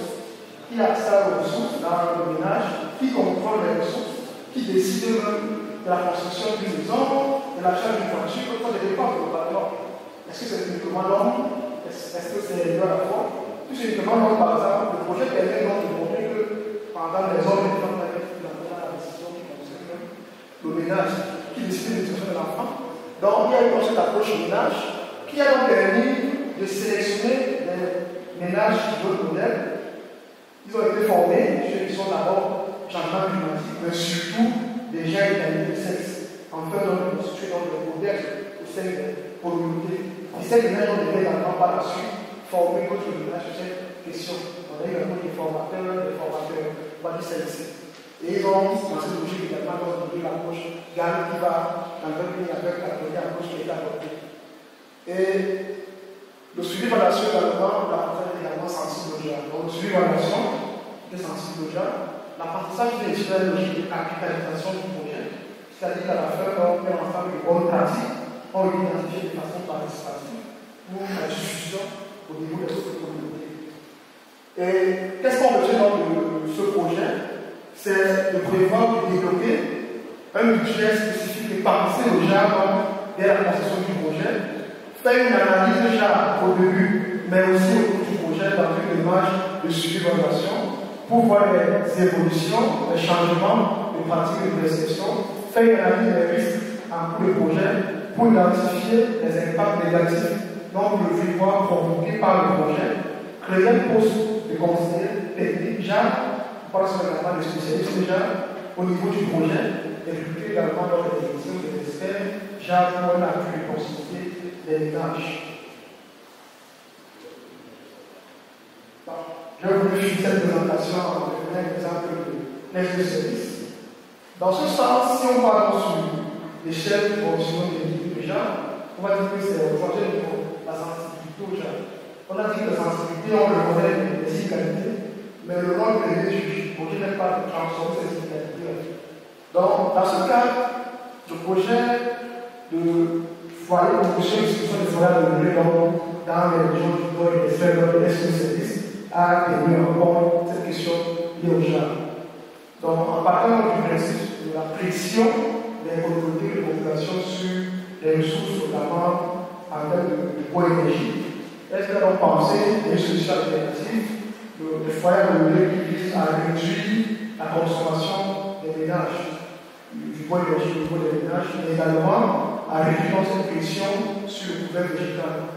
Speaker 4: Qui a accès aux ressources dans le ménage, qui contrôle les ressources, qui décide même de la construction d'une maison, de l'achat d'une voiture, quoi des dépenses globalement. Est-ce que c'est uniquement l'homme? Est-ce que c'est les deux à la fois? Tout c'est uniquement l'homme, par exemple. Le projet permet donc de montrer que pendant les hommes et les femmes avaient pris la décision qui concerne le ménage, qui décide de l'éducation de l'enfant. Donc il y a eu cette approche au ménage qui a donc permis de sélectionner des ménages qui veulent modèle. Ils ont été formés, ceux qui sont d'abord changement climatique, mais surtout des gens égalité de sexe, en fait, donc constitués dans le modèle au sein des communautés. Et ces ménages ont été également par la suite formés d'autres ménages sur cette question. On a eu un peu des formateurs, on va dire celle-ci. Et ils ont, dans cette logique également, donné l'approche gamme qui va dans le pays avec la première approche qui est adoptée. Et le suivi évaluation également, la profession est également sensible au genre. Donc, le suivi évaluation est sensible au genre. L'apprentissage est une logique de capitalisation du projet, c'est-à-dire qu'à la fin, on met ensemble de bonnes pratiques, on identifie de façon participative pour la diffusion au niveau des autres communautés. Et qu'est-ce qu'on retient de ce projet? C'est de prévoir de développer un budget spécifique et penser au genre dès la conception du projet, faire une analyse de genre au début, mais aussi au cours du projet dans une démarche de suivi-évaluation pour voir les évolutions, les changements, les pratiques de perception, faire une analyse des risques en cours de projet pour identifier les impacts négatifs donc le vivant provoqué par le projet, créer un poste de conseiller technique, genre, on parle également des spécialistes déjà au niveau du projet, et recruter également dans les émissions des experts, genre pour un appui de proximité des ménages. Je vais vous finir cette présentation en donnant un exemple de l'aide de service. Dans ce sens, si on parle sur l'échelle de fonctionnement des gens, on va dire que c'est au projet de la sensibilité aux gens. On a dit que la sensibilité, on le connaît des inégalités, mais le rôle de du projet n'est pas de transformer ces inégalités. Donc, dans ce cas, le projet de foyer de promotion et institution des foyers de l'Union dans les régions du Nord et des Sphères de l'Est du service a tenu en compte cette question liée au genre. Donc, en partant du principe de la pression des communautés de population sur les ressources, notamment en termes de poids énergie, est-ce qu'elles ont pensé à une solution alternative de foyers de l'Union qui vise à réduire la consommation des ménages, du poids énergie au niveau des ménages, mais également à réduire cette pression sur le couvert végétal.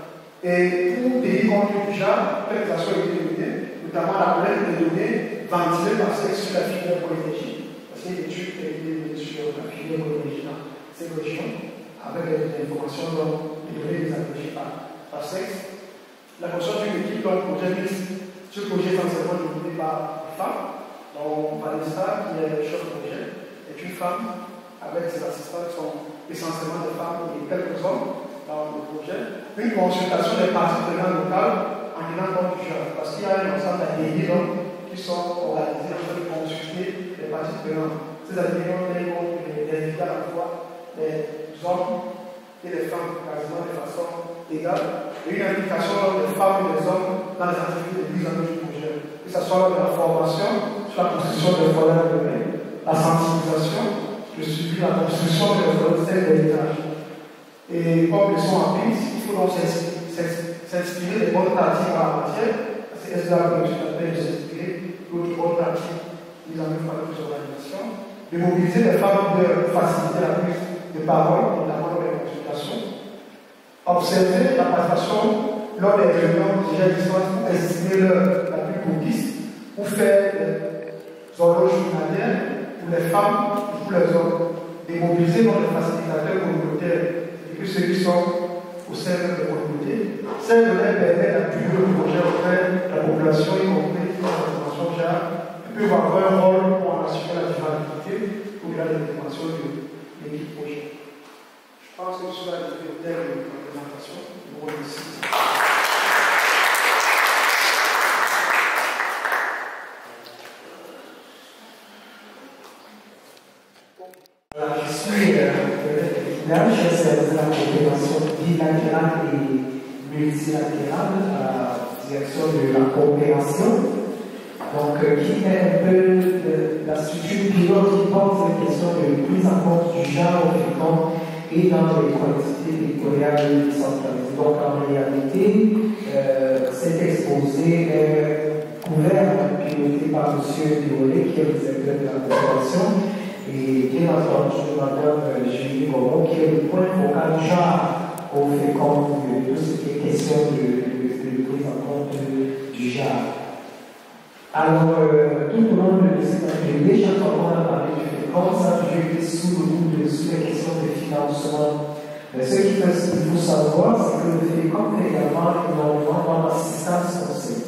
Speaker 4: Et pour tenir compte du genre, quelle que soit les données, notamment la collecte des données ventilées par sexe sur la filière pour l'énergie, parce qu'il y a des études qui ont été menées sur la filière pour l'énergie dans ces régions, avec des informations dont les données les agrégées par sexe. La construction d'une équipe dans le projet mixte, ce projet est essentiellement développé par des femmes. Donc, Vanessa, qui est le chef de projet, est une femme avec ses assistants qui sont essentiellement des femmes et quelques hommes dans le projet. Une consultation des parties prenantes locales en tenant compte du genre, parce qu'il y a un ensemble d'ateliers qui sont organisés afin de consulter les parties prenantes. Ces ateliers ont des à la fois les hommes et les femmes, quasiment de façon égale, et une implication des femmes et des hommes dans les activités de mise en œuvre du projet, que ce soit de la formation sur la construction des foyers de données, la sensibilisation, le suivi, la construction des foyers des ménages. Et comme le sont en piste, il faut donc s'inspirer des bonnes pratiques en la matière, parce que c'est là que je t'appelle de s'inspirer d'autres bonnes pratiques mises en œuvre par d'autres organisations, de mobiliser les femmes pour faciliter la prise de parole, notamment dans les consultations, observer la participation lors des réunions déjà existantes pour estimer l'heure la plus propice, pour faire des horloges journalières pour les femmes et pour les hommes, de mobiliser dans les facilitateurs communautaires et que ceux qui sont au sein de la communauté, ça leur permet d'appuyer le projet auprès de la population, y compris dans la dimension déjà, ils peuvent avoir un rôle pour assurer la durabilité au-delà de l'intervention de l'équipe projet. Je pense que cela est le thème de la présentation. Je vous remercie.
Speaker 5: Je suis là, je suis de la coopération bilatérale et multilatérale à la direction de la coopération, donc qui est un peu la structure pilote qui porte les questions de prise en compte du genre au FECOM et dans les collectivités territoriales décentralisées. Donc en réalité, cet exposé est couvert et piloté par M. Birollet, qui est le directeur de la coopération. Et bien entendu, Mme Julie Goron, qui est le point focal genre au FECOM de tout ce qui est question de prise en compte du genre. Alors, tout au long de cette atelier, chaque fois qu'on a parlé du FECOM, ça a toujours été sous les questions de financement. Mais ce qu'il faut savoir, c'est que le FECOM fait également énormément dans l'assistance conseil,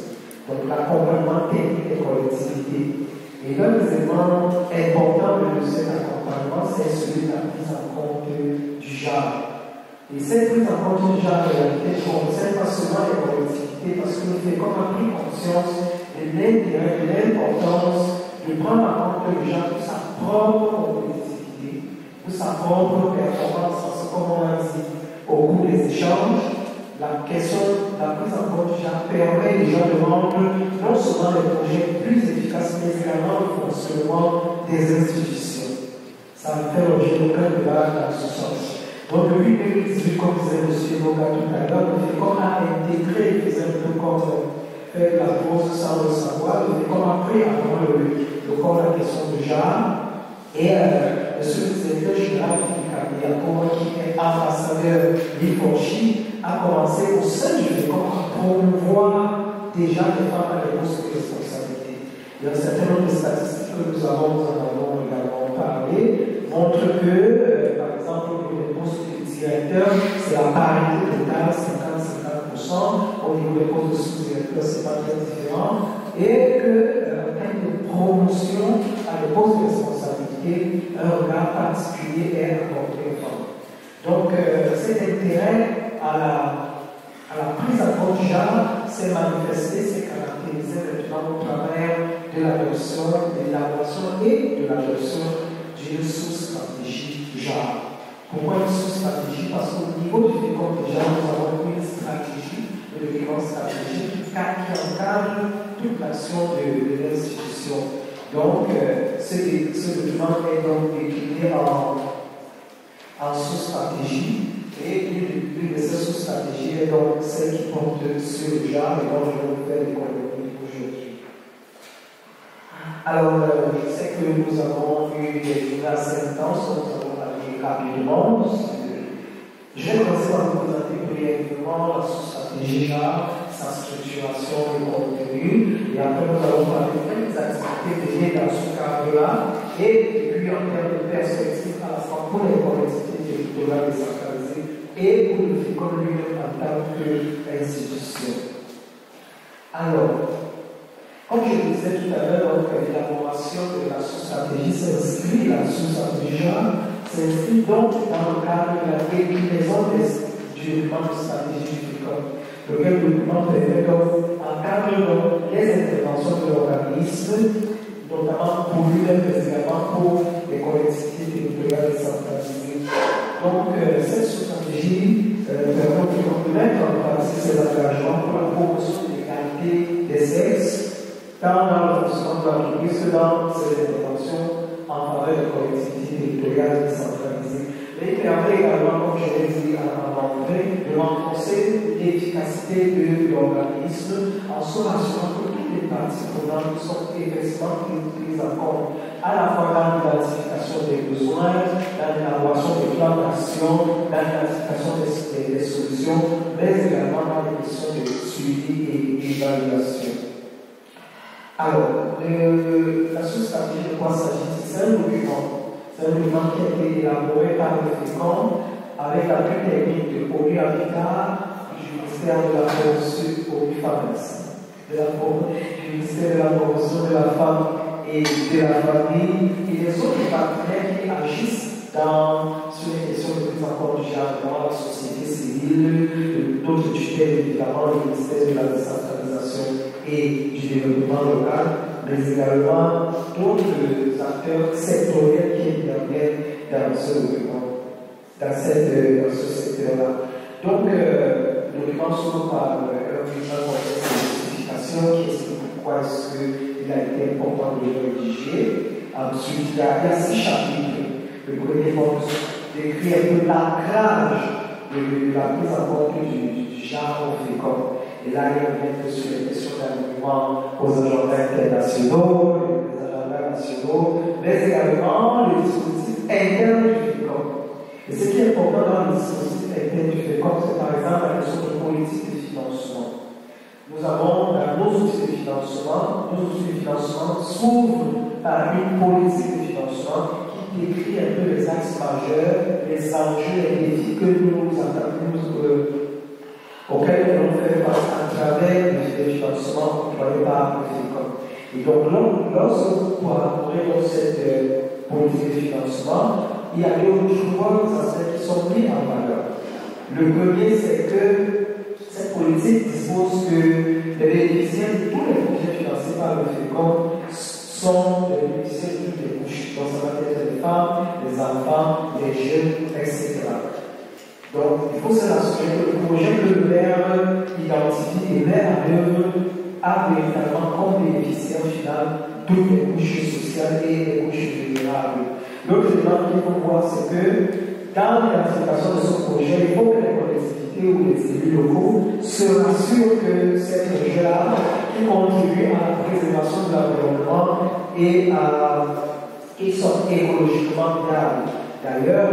Speaker 5: donc l'accompagnement technique des collectivités. Et l'un des éléments importants de cet accompagnement, c'est celui de la prise en compte du genre. Et cette prise en compte du genre, en réalité, ne concerne pas seulement les collectivités, parce que le FECOM a pris conscience de l'intérêt, de l'importance de prendre en compte le genre pour sa propre compétitivité, pour sa propre performance, parce que, comme on l'a dit au cours des échanges, la question de la prise en compte du genre permet déjà de rendre non seulement les projets plus efficaces, mais également le fonctionnement des institutions. Ça ne fait l'objet d'aucun débat dans ce sens. Donc, depuis 2018, comme disait M. Boga tout à l'heure, le FECOM a intégré, faisait un peu comme faire de la pause sans le savoir, le FECOM a pris à prendre la question du genre. Et le secrétaire général du cabinet, qui est ambassadeur d'IFOCHI, a commencé au sein du FECOM à promouvoir déjà les femmes à des postes de responsabilité. Il y a un certain nombre de statistiques que nous en avons également parlé, montrent que, par exemple, pour les postes de directeur, c'est la parité totale, 50-50%, au niveau des postes de sous-directeur, c'est pas très différent, et que, en termes de promotion à des postes de responsabilité, un regard particulier est accordé aux femmes. Donc, cet intérêt à la prise en compte du genre s'est manifesté, s'est caractérisé maintenant au travers de l'adoption, de l'élaboration et de l'adoption d'une sous-stratégie genre. Pourquoi une sous-stratégie? Parce qu'au niveau du FECOM déjà, nous avons une stratégie, le document stratégique, qui encadre toute l'action de l'institution. Donc, ce document est donc décliné en sous-stratégie. Et l'une de ces sous-stratégies est donc celle qui porte sur le genre et dont je vais vous faire des compromis aujourd'hui. Alors, je sais que nous avons eu des diverses instances, nous avons parlé rapidement. Je vais commencer par vous présenter brièvement la sous-stratégie genre, sa structuration et contenu. Et après, nous allons parler des activités liées dans ce cadre-là. Et puis, en termes de perspective, à la fois pour les collectivités territoriales décentralisées et pour le FECOM lui-même en tant qu'institution. Alors, comme je le disais tout à l'heure, l'élaboration de la sous-stratégie s'inscrit, la sous-stratégie s'inscrit donc dans le cadre de la déclinaison du document de stratégie du FECOM. Lequel document permet donc encadre les interventions de l'organisme, notamment pour lui-même, mais également pour les collectivités territoriales décentralisées. Donc, cette sous-stratégie permet de mettre en pratique ces engagements pour la promotion de l'égalité des sexes, tant dans le fonctionnement de l'entreprise que dans ses interventions en faveur des collectivités territoriales décentralisées. Mais il permet également, comme je l'ai dit à l'entrée, de renforcer l'efficacité de l'organisme en se rassurant que toutes les parties prenantes sont effectivement prises en compte, à la fois dans l'identification des besoins, dans l'élaboration des plans d'action, dans l'identification des solutions, mais également dans les questions de suivi et d'évaluation. Alors, la sous-stratégie de quoi s'agit-il? C'est un document. C'est un document qui a été élaboré par le FECOM avec l'appui technique de ONU Habitat, du ministère de la Promotion ONU Femmes, du ministère de la Promotion de la Femme et de la Famille, et les autres partenaires qui agissent sur les questions de prise en compte du genre dans la société civile, d'autres tutelles, évidemment, le ministère de la décentralisation et du développement local, mais également d'autres acteurs sectoriels qui interviennent dans ce secteur-là. Donc, le document s'ouvre par un contexte de justification qui explique pourquoi est-ce qu'il a été important de le rédiger. Ensuite, il y a 6 chapitres. Le premier décrit un peu l'ancrage de la prise en compte du genre fécond. Et là, il revient sur les questions d'alignement aux agendas internationaux, les agendas nationaux, mais également le dispositif interne du fécond. Et ce qui est important dans le dispositif interne du fécond, c'est par exemple la question de politique de financement. Nous avons dans nos outils de financement s'ouvrent par une politique de financement qui décrit un peu les axes majeurs, les enjeux et les défis que nous auxquels nous allons faire face à travers les financements octroyés par le FECOM. Et donc, lorsque vous parlez dans cette politique de financement, il y a 3 aspects qui sont mis en valeur. Le premier, c'est que cette politique dispose que les bénéficiaires de tous les projets financés par le FECOM sont les bénéficiaires de toutes les couches. Donc, ça va être les femmes, les enfants, les jeunes, etc. Donc, il faut se rassurer que le projet que le maire identifie et met en œuvre a véritablement comme bénéficiaire final toutes les couches sociales et les couches vulnérables. L'autre élément qu'il faut voir, c'est que dans l'identification de ce projet, il faut que les collectivités ou les élus locaux se rassurent que ces projets-là qui contribuent à la préservation de l'environnement et qui sont écologiquement viables. D'ailleurs,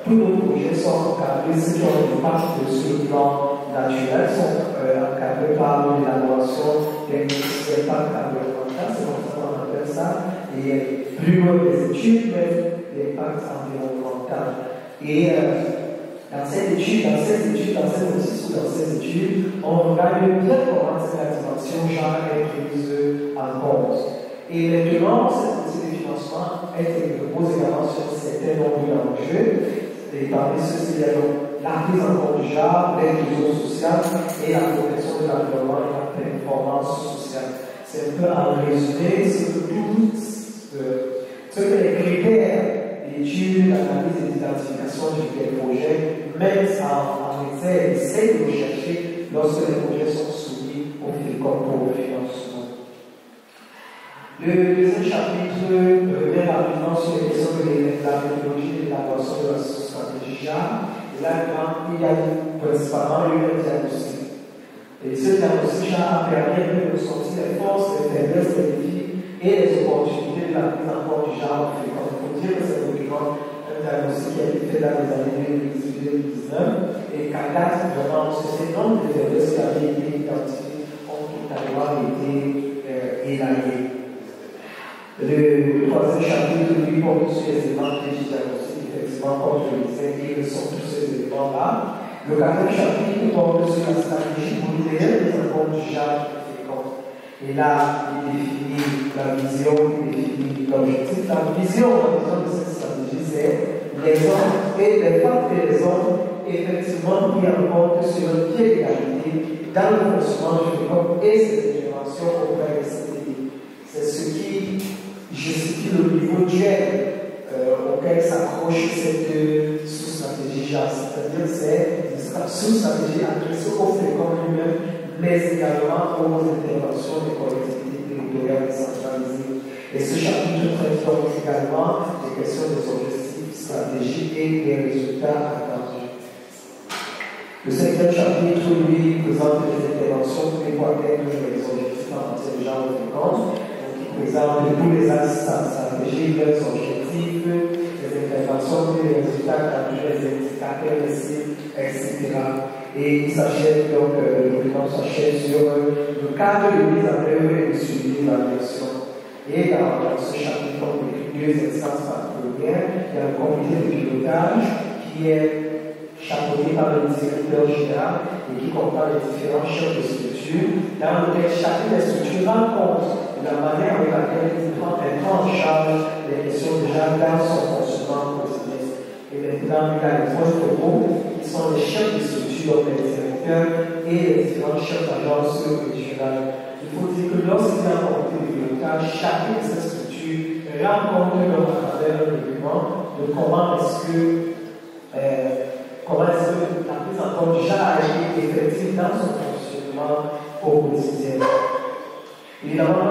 Speaker 5: tous nos projets sont encadrés, ceux qui ont une impact sur le plan naturel sont encadrés par l'élaboration des impacts environnementaux, c'est comme ça qu'on appelle ça, et plus loin des études, mais l'impact environnemental. Et dans cette notice ou dans ces études, on regarde bien comment cette dimension genre est prise en compte. Et maintenant, cette politique de financement repose également sur un certain nombre d'enjeux. Et parmi ceux-ci, il y a donc la prise en compte du genre, l'inclusion sociale et la protection de l'environnement et la performance sociale. C'est un peu en résumé ce que les critères d'études, d'analyse et d'identification des projets mettent en essai, essayent de rechercher lorsque les projets sont soumis au FECOM pour le financement. Le deuxième chapitre revient rapidement sur les questions de la méthodologie et de l'élaboration de la stratégie JAR. Et là, il y a principalement eu un diagnostic. Et ce diagnostic JAR a permis de ressortir les forces, les faiblesses, les défis et les opportunités de la prise en compte du genre. Il faut dire que c'est un diagnostic qui a été fait dans les années 2018-2019 et qu'à date, vraiment, ce nombre de faiblesses qui avaient été identifiées ont totalement été élaguées. Le troisième chapitre, lui, porte sur les éléments que j'ai diagnostiqués, effectivement, comme je le disais, et sont tous ces éléments-là. Le quatrième chapitre porte sur la stratégie modulaire des accords du genre fécond. Et là, il définit la vision, il définit l'objectif. La vision de cette stratégie, c'est les hommes et les femmes et les hommes, effectivement, pris en compte sur un pied d'égalité dans le fonctionnement du fécond et ses interventions auprès des CTI. C'est ce qui justifie le niveau duel auquel s'accroche cette sous-stratégie JAR, c'est-à-dire c'est une sous-stratégie adressée au FECOM lui-même, mais également aux interventions des collectivités territoriales décentralisées. Et ce chapitre traite donc également des questions des objectifs stratégiques et des résultats attendus. Le cinquième chapitre, lui, présente les interventions pour atteindre les objectifs en matière de genre de FECOM. Présente tous les axes stratégiques, les objectifs, les interventions, les résultats, les indicateurs, les cibles, etc. Et il s'achève donc, le document s'achève sur le cadre de mise en œuvre et de suivi de l'évaluation. Et dans ce chapitre, on décrit 2 instances particulières. Il y a le comité de pilotage qui est chapeauté par le directeur général et qui comprend les différents chefs de structure, dans lequel chacune des structures rend compte de la manière avec laquelle il prend en charge les questions déjà dans son fonctionnement quotidien. Et maintenant, il y a les points focaux qui sont les chefs de structure, donc les directeurs et les différents chefs d'agence régionales. Il faut dire que lorsqu'il y a un comité de pilotage, chacune de ces structures rend compte à travers un document de comment est-ce que la prise en compte déjà a été effective dans son fonctionnement au quotidien. Évidemment,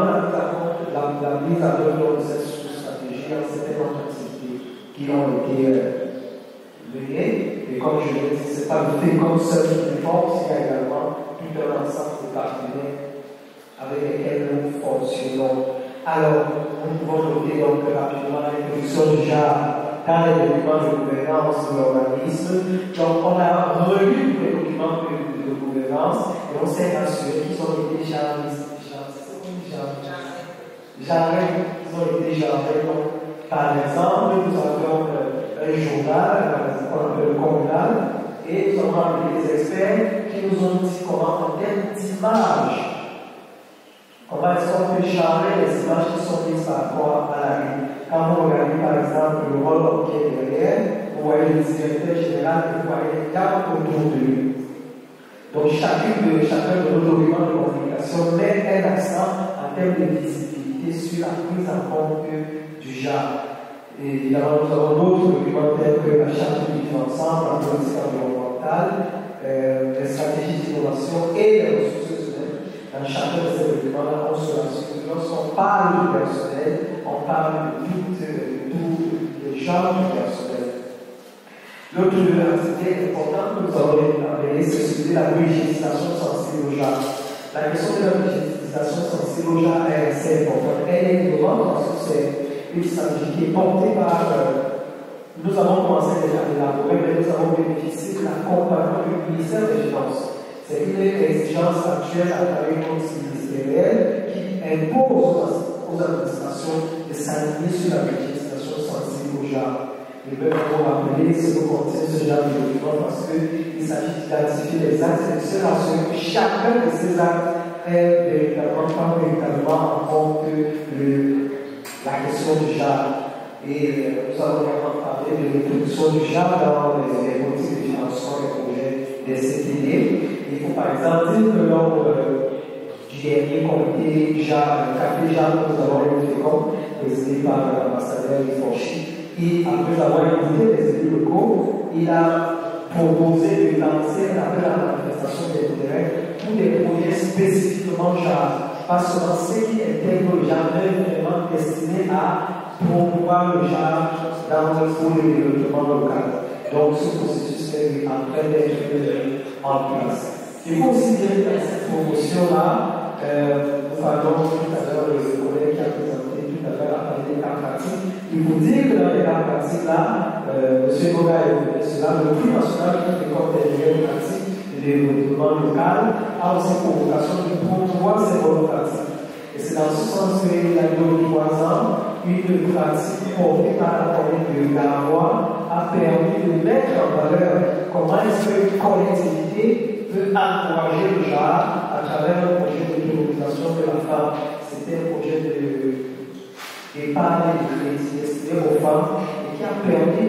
Speaker 5: la mise en œuvre de cette stratégie dans certaines autres activités qui ont été menées. Et comme je l'ai dit, ce n'est pas le fait comme seul qui force, il y a également tout un ensemble de partenaires avec lesquels nous fonctionnons. Alors, nous pouvons noter donc rapidement l'introduction déjà dans les documents de gouvernance de l'organisme. Donc, on a relu les documents de gouvernance et on s'est assuré qu'ils ont été déjà par exemple, nous avons un journal, qu'on appelle le communal, et nous avons appelé des experts qui nous ont dit comment, en termes d'image, comment est-ce qu'on peut charger les images qui sont mises par rapport à la rue. Quand vous regardez par exemple le rôle qui est derrière, vous voyez le directeur général et vous voyez les cadres autour de lui. Donc chacun de nos documents de communication met un accent en termes de visibilité sur la prise en compte du genre. Et évidemment, nous avons d'autres documents tels que la charte du vivre ensemble, la politique environnementale, les stratégies d'innovation et les ressources humaines. Dans chacun de ces documents-là, on se rassure que lorsqu'on parle du personnel, on parle de tous les genres du personnel. L'autre activité importante que nous avons appelée, c'est celui de la budgétisation sensible au genre. La question de la budgétisation sensible au genre est assez importante. Elle est innovante parce que c'est une stratégie qui est portée par. Nous avons commencé déjà à l'élaborer, mais nous avons bénéficié de l'accompagnement du ministère des Finances. C'est une exigence actuelle à travers une politique ministérielle qui impose aux administrations de s'aligner sur la budgétisation sensible au genre. Et même pour rappeler ce que contient ce genre de document parce qu'il s'agit d'identifier les actes et de se rassurer que chacun de ces actes est véritablement, prend véritablement en compte la question du genre. Et nous avons également parlé de l'introduction du genre dans les politiques de financement des projets des CTD. Il faut par exemple dire que lors du dernier comité genre, le café genre que nous avons fait présidé par l'ambassadeur Ifochi, et après avoir invité les élus locaux, il a proposé de lancer un appel à la manifestation d'intérêt pour des projets spécifiquement genre, pas seulement ceux qui intègrent le genre, mais vraiment destinés à promouvoir le genre pour le développement local. Donc ce processus est en train d'être en place. Il faut aussi dire que dans cette promotion-là, nous parlons tout à l'heure, le collègue qui a présenté tout à l'heure a parlé des cas pratiques. Il faut dire que dans les cas pratiques-là, M. Goga a évoqué cela, le prix national qui récolte des meilleures pratiques de développement local a aussi pour vocation de promouvoir ces bonnes pratiques. Et c'est dans ce sens qu'il y a 2 ou 3 ans, une pratique portée par la commune de Garawa a permis de mettre en valeur comment est-ce qu'une collectivité peut encourager le genre à travers un projet de valorisation de la femme. C'était un projet d'épargne et de crédit destiné aux femmes et qui a permis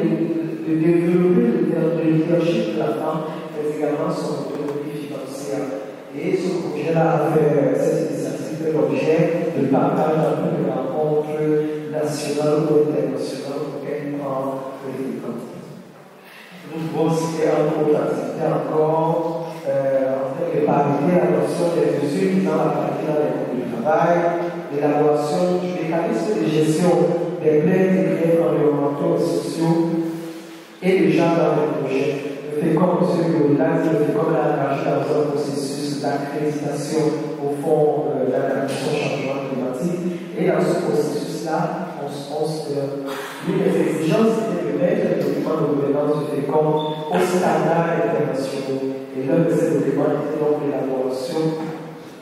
Speaker 5: de développer le leadership de la femme, mais également son autonomie financière. Et ce projet-là a fait cette initiative fait l'objet de partage un peu de rencontres nationales ou internationales auxquelles prend le temps. Nous pouvons citer entre autres activités encore en fait de parité à l'adoption des mesures visant à parité dans les groupes de travail, l'élaboration du mécanisme de gestion des plaintes et griefs environnementaux et sociaux et le genre dans les projets. Le fait comme M. Goulard, le fait comme l'a engagé dans un processus d'accréditation au fond d'adaptation au changement climatique. Et dans ce processus-là, l'une des exigences était de mettre les documents de gouvernance du FECOM aux standards internationaux. Et l'un de ces documents était donc l'élaboration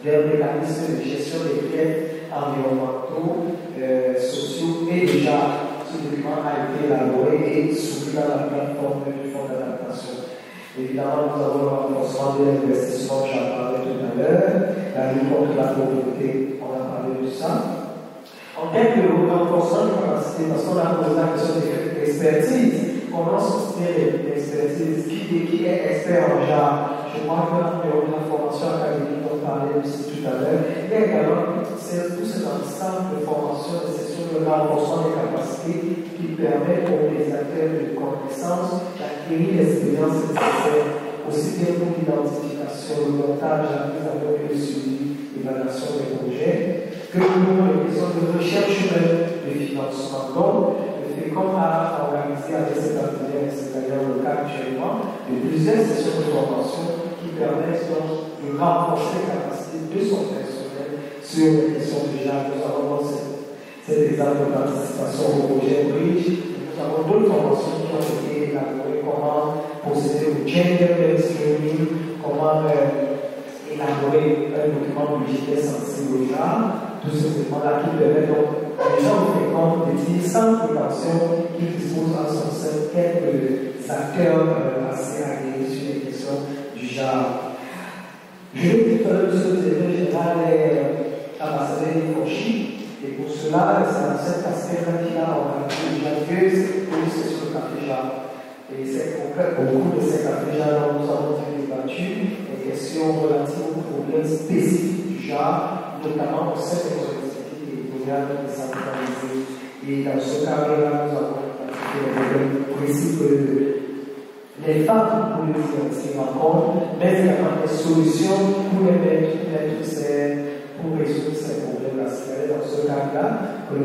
Speaker 5: d'un mécanisme de gestion des griefs environnementaux, sociaux et déjà. Ce document a été élaboré et soumis dans la plateforme du fonds d'adaptation. Évidemment, nous avons le renforcement de l'investissement, j'en parlais tout à l'heure, la lutte contre la pauvreté, on a parlé de ça. En termes de renforcement de capacité, parce qu'on a posé la question d'expertise, comment soutenir l'expertise, qui est expert en genre? Je crois que dans la formation académique, on parlait aussi tout à l'heure. Il y a également tout cet ensemble de formation, de sessions de renforcement des capacités qui permettent aux réalisateurs de connaissances d'acquérir l'expérience nécessaire, aussi bien pour l'identification, le montage, la mise en œuvre et le suivi, l'évaluation des projets, que pour les questions de recherche humaine de financement. Donc, le FECOM a organisé avec cet atelier, c'est d'ailleurs le cas actuellement, de plusieurs sessions de formation qui permettent donc de renforcer la capacité de son personnel sur les questions de genre. Nous avons donc cet exemple de participation au projet Bridge. Nous avons d'autres formations qui ont été élaborées, comment procéder au gender mainstreaming, comment élaborer un document budgétaire sensible au genre. Tous ces éléments-là qui permettent donc les gens au FECOM d'utiliser sans prétention qu'ils disposent en son sein quelques acteurs assez aguerris sur les questions du genre. Je l'ai dit tout à l'heure, le secrétaire général est ambassadeur d'Infochi, et pour cela, c'est dans cet aspect-là qu'il a organisé déjà deux sessions de café genre. Et c'est au cours de ces cafés genre, nous avons débattu des questions relatives aux problèmes spécifiques du genre, notamment au sein des collectivités territoriales décentralisées. Et dans ce cadre-là, nous avons le principe que les femmes pour les financer en compte, mais également des solutions pour les mettre pour résoudre ces problèmes-là. C'est dans ce cadre-là que le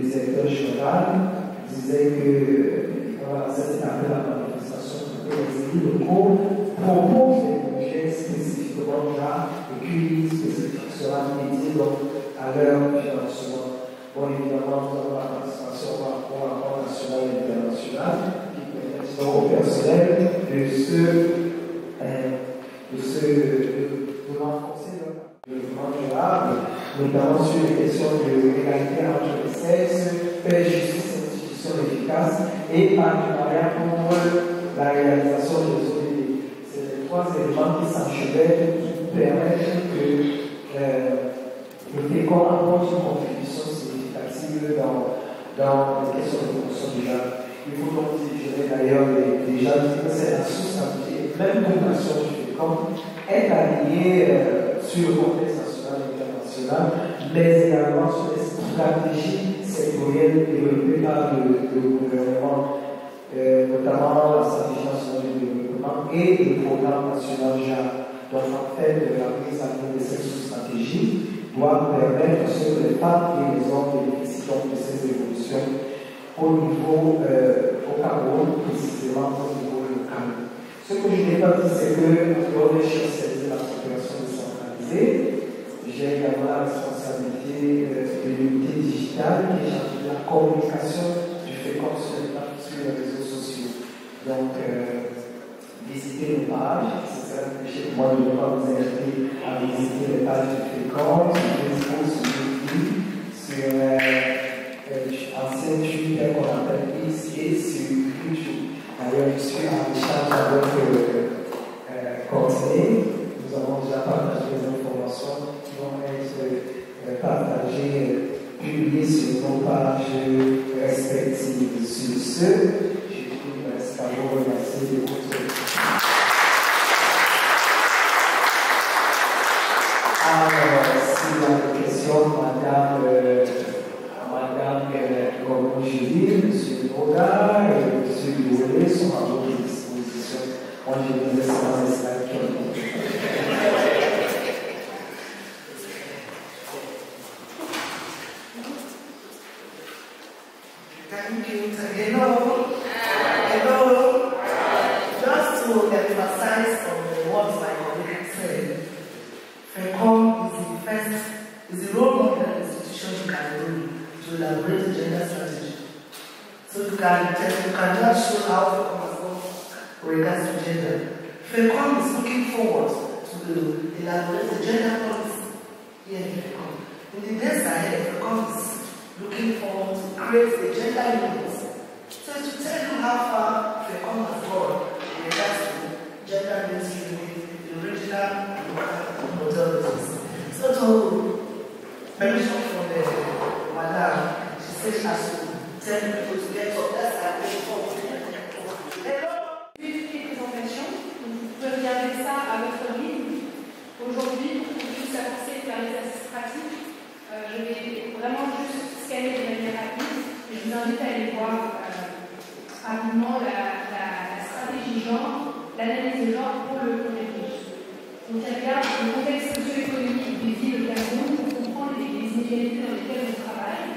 Speaker 5: directeur général disait que voilà, cette étape de la manifestation pour les élus locaux propose des projets spécifiquement là et qui spécifique sera dédié donc à leur financement. Bon, évidemment, nous avons la participation par rapport à l'accord national et international qui permet au personnel de renforcer le développement durable, notamment sur les questions de l'égalité entre les sexes, paix, justice, institutions efficaces et partenariat pour la réalisation des ODD. C'est les trois éléments qui s'enchevêtrent qui permettent que le FECOM apporte une contribution significative dans les questions de promotion du genre. Il faut donc digérer d'ailleurs les gens qui c'est la soustancialité, même pour la nation du FECOM, est alignée sur le contexte national et international, mais également sur les stratégies sectorielles développées par le gouvernement, notamment la stratégie nationale de développement et le programme national genre. Donc en fait, la mise en œuvre de cette stratégie doit permettre à ce que les femmes et les hommes bénéficient de ces évolutions au niveau au Cameroun, précisément au niveau local. Ce que je n'ai pas dit, c'est que lors des choses, la coopération décentralisée, j'ai également la responsabilité de l'unité digitale qui est chargée de la communication du FECOM sur les réseaux sociaux. Donc, visiter nos pages, c'est ça que chez moi, je ne vais pas vous inviter à visiter les pages du FECOM, sur Facebook, sur YouTube, sur ancienne Twitter qu'on appelle X et sur YouTube. D'ailleurs, je suis en charge avec Courtney. Nous avons déjà partagé des informations qui vont être partagées, publiées sur nos pages respectives. Sur ce, je vous reste à vous remercier de votre alors, s'il y a des questions, Madame Gomo-Julie, M. Noda et M. Boulet sont à votre disposition. Moi, je vous laisse dans les slides qui ont été
Speaker 6: Thank you. Hello. Just to emphasize on what my colleague said, FECOM is the role model institution in Cameroon to elaborate the gender strategy. So you can just show how FECOM has gone with regards to gender. FECOM is looking forward to elaborate the gender policy here in FECOM. In the days ahead, FECOM is looking forward to create a gender unit. So to tell you how far FECOM has gone regards to gender mainstreaming, the regional and local authorities. So to permission from the madam, she said she has to tell people to get up. That's our way forward.
Speaker 3: Puis les présentations, vous pouvez regarder ça à votre rythme. Aujourd'hui, pour qu'on puisse avancer et faire l'exercice pratique, je vais vraiment juste scanner de manière rapide et je vous invite à aller voir rapidement la stratégie genre, l'analyse de genre pour le contexte. Donc, il regarde le contexte socio-économique des villes au Cameroun pour comprendre les inégalités dans lesquelles on travaille.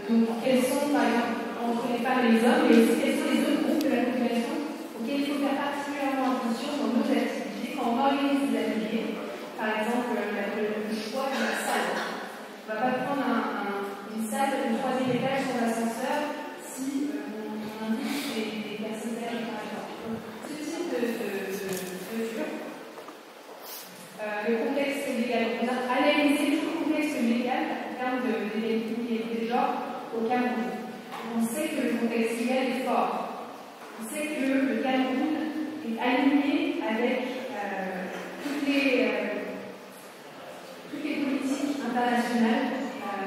Speaker 3: Donc, quels sont, par exemple, entre les femmes et les hommes, mais aussi quels sont les autres groupes de la population auxquels il faut faire particulièrement attention dans nos activités quand on organise des ateliers. Par exemple, le choix de la salle. On ne va pas prendre une salle au 3e étage sur l'ascenseur si on invite des personnes âgées, par exemple. Donc, ce type de mesure, le contexte légal. On a analysé tout le contexte légal en termes d'égalité de genre au Cameroun. On sait que le contexte légal est fort. On sait que le Cameroun est aligné avec toutes les politiques internationales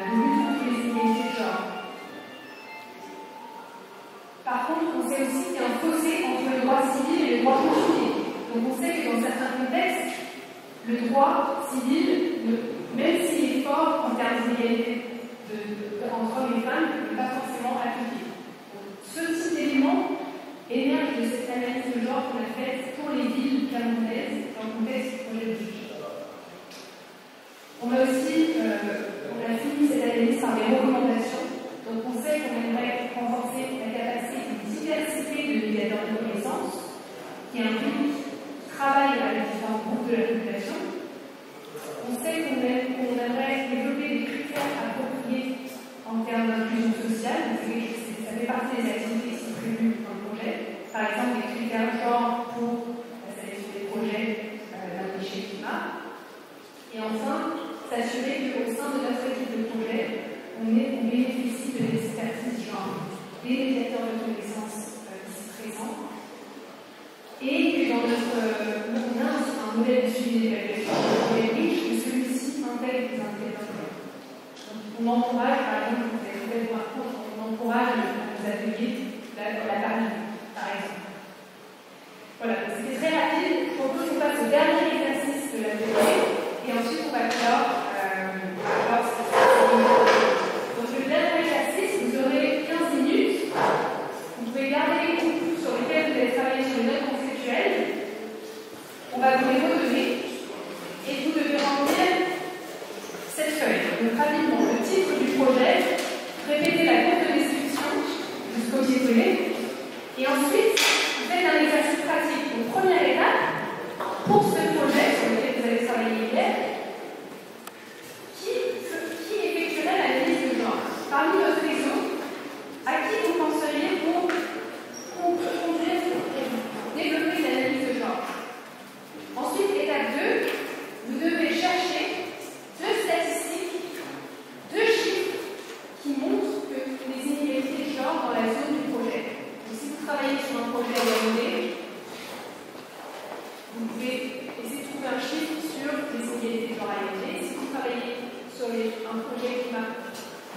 Speaker 3: de lutte contre les inégalités de genre. Par contre, on sait aussi qu'il y a un fossé entre le droit civil et le droit conjugal. Donc on sait que dans certains contextes, le droit civil, même s'il est fort en termes d'égalité entre hommes et femmes, n'est pas forcément appliqué. Ce type d'élément émerge de cette analyse de genre qu'on a faite pour les villes camerounaises dans le contexte du projet de juge. On a aussi fini cette analyse par des recommandations. Donc on sait qu'on aimerait renforcer la capacité de diversité de médiateurs de connaissances qui implique travail avec différents groupes de la population. On sait qu'on aimerait développer des critères appropriés en termes d'inclusion sociale. Ça fait partie des activités qui sont prévues dans le projet. Par exemple, des critères genre pour la sélection des projets d'un déchet climat. Et enfin, s'assurer qu'au sein de notre équipe de projet, on bénéficie de l'expertise genre des médiateurs de connaissances qui sont présents. Et que dans on a un modèle de suivi d'évaluation qui est riche, et celui-ci intègre des indicateurs. On encourage, par exemple, vous avez trouvé par contre, on encourage les ateliers la parité, par exemple. Voilà, c'était très rapide. Je propose qu'on passe au dernier exercice de l'atelier et ensuite on va clore. Donc le dernier exercice, vous aurez 15 minutes. Vous pouvez garder les groupes sur lesquels vous allez travailler sur les notes conceptuelles. On va vous les redonner et vous devez remplir cette feuille. Donc rapidement, le titre du projet, répétez la courte description jusqu'au copier-coller. Et ensuite, vous faites un exercice pratique. Donc première étape, pour ce projet sur lequel vous avez travaillé hier, qui effectuerait l'analyse de genre? Parmi votre réseau, à qui vous penseriez pour conduire, développer une analyse de genre? Ensuite, étape 2, vous devez chercher 2 statistiques, 2 chiffres qui montrent que les inégalités de genre dans la zone du projet. Donc, si vous travaillez sur un projet orienté, vous pouvez essayer de trouver un chiffre sur les inégalités de genre orientées. Si vous travaillez sur un projet qui va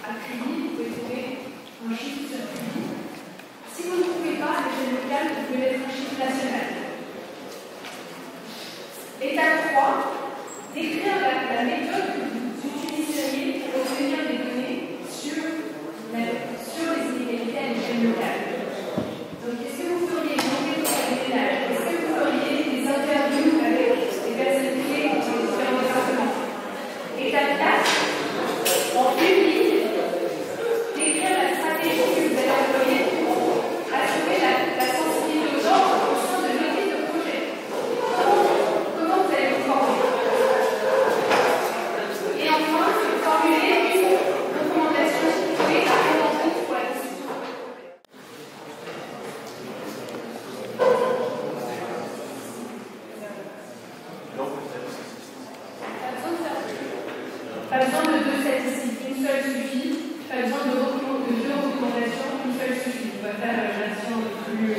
Speaker 3: à CRIBI, vous pouvez trouver un chiffre sur CRIBI. Si vous ne trouvez pas à l'échelle locale, vous pouvez mettre un chiffre national. Étape 3, décrire la méthode que vous utiliseriez pour obtenir des données sur les inégalités à l'échelle locale. Donc, est-ce que vous feriez une enquête de ménage? Est-ce que vous feriez des interviews avec des personnes clés dans les différents départements? Étape 4, en public, décrire la stratégie que vous allez employer pour assurer la sensibilité aux gens au sein de l'équipe de projet. Comment vous allez vous former? Et enfin, formuler une recommandation clé à prendre en compte pour la constitution. Pas besoin de 2 statistiques, une seule suffit. Pas besoin de 2 recommandations, une seule suffit. On va faire la version plus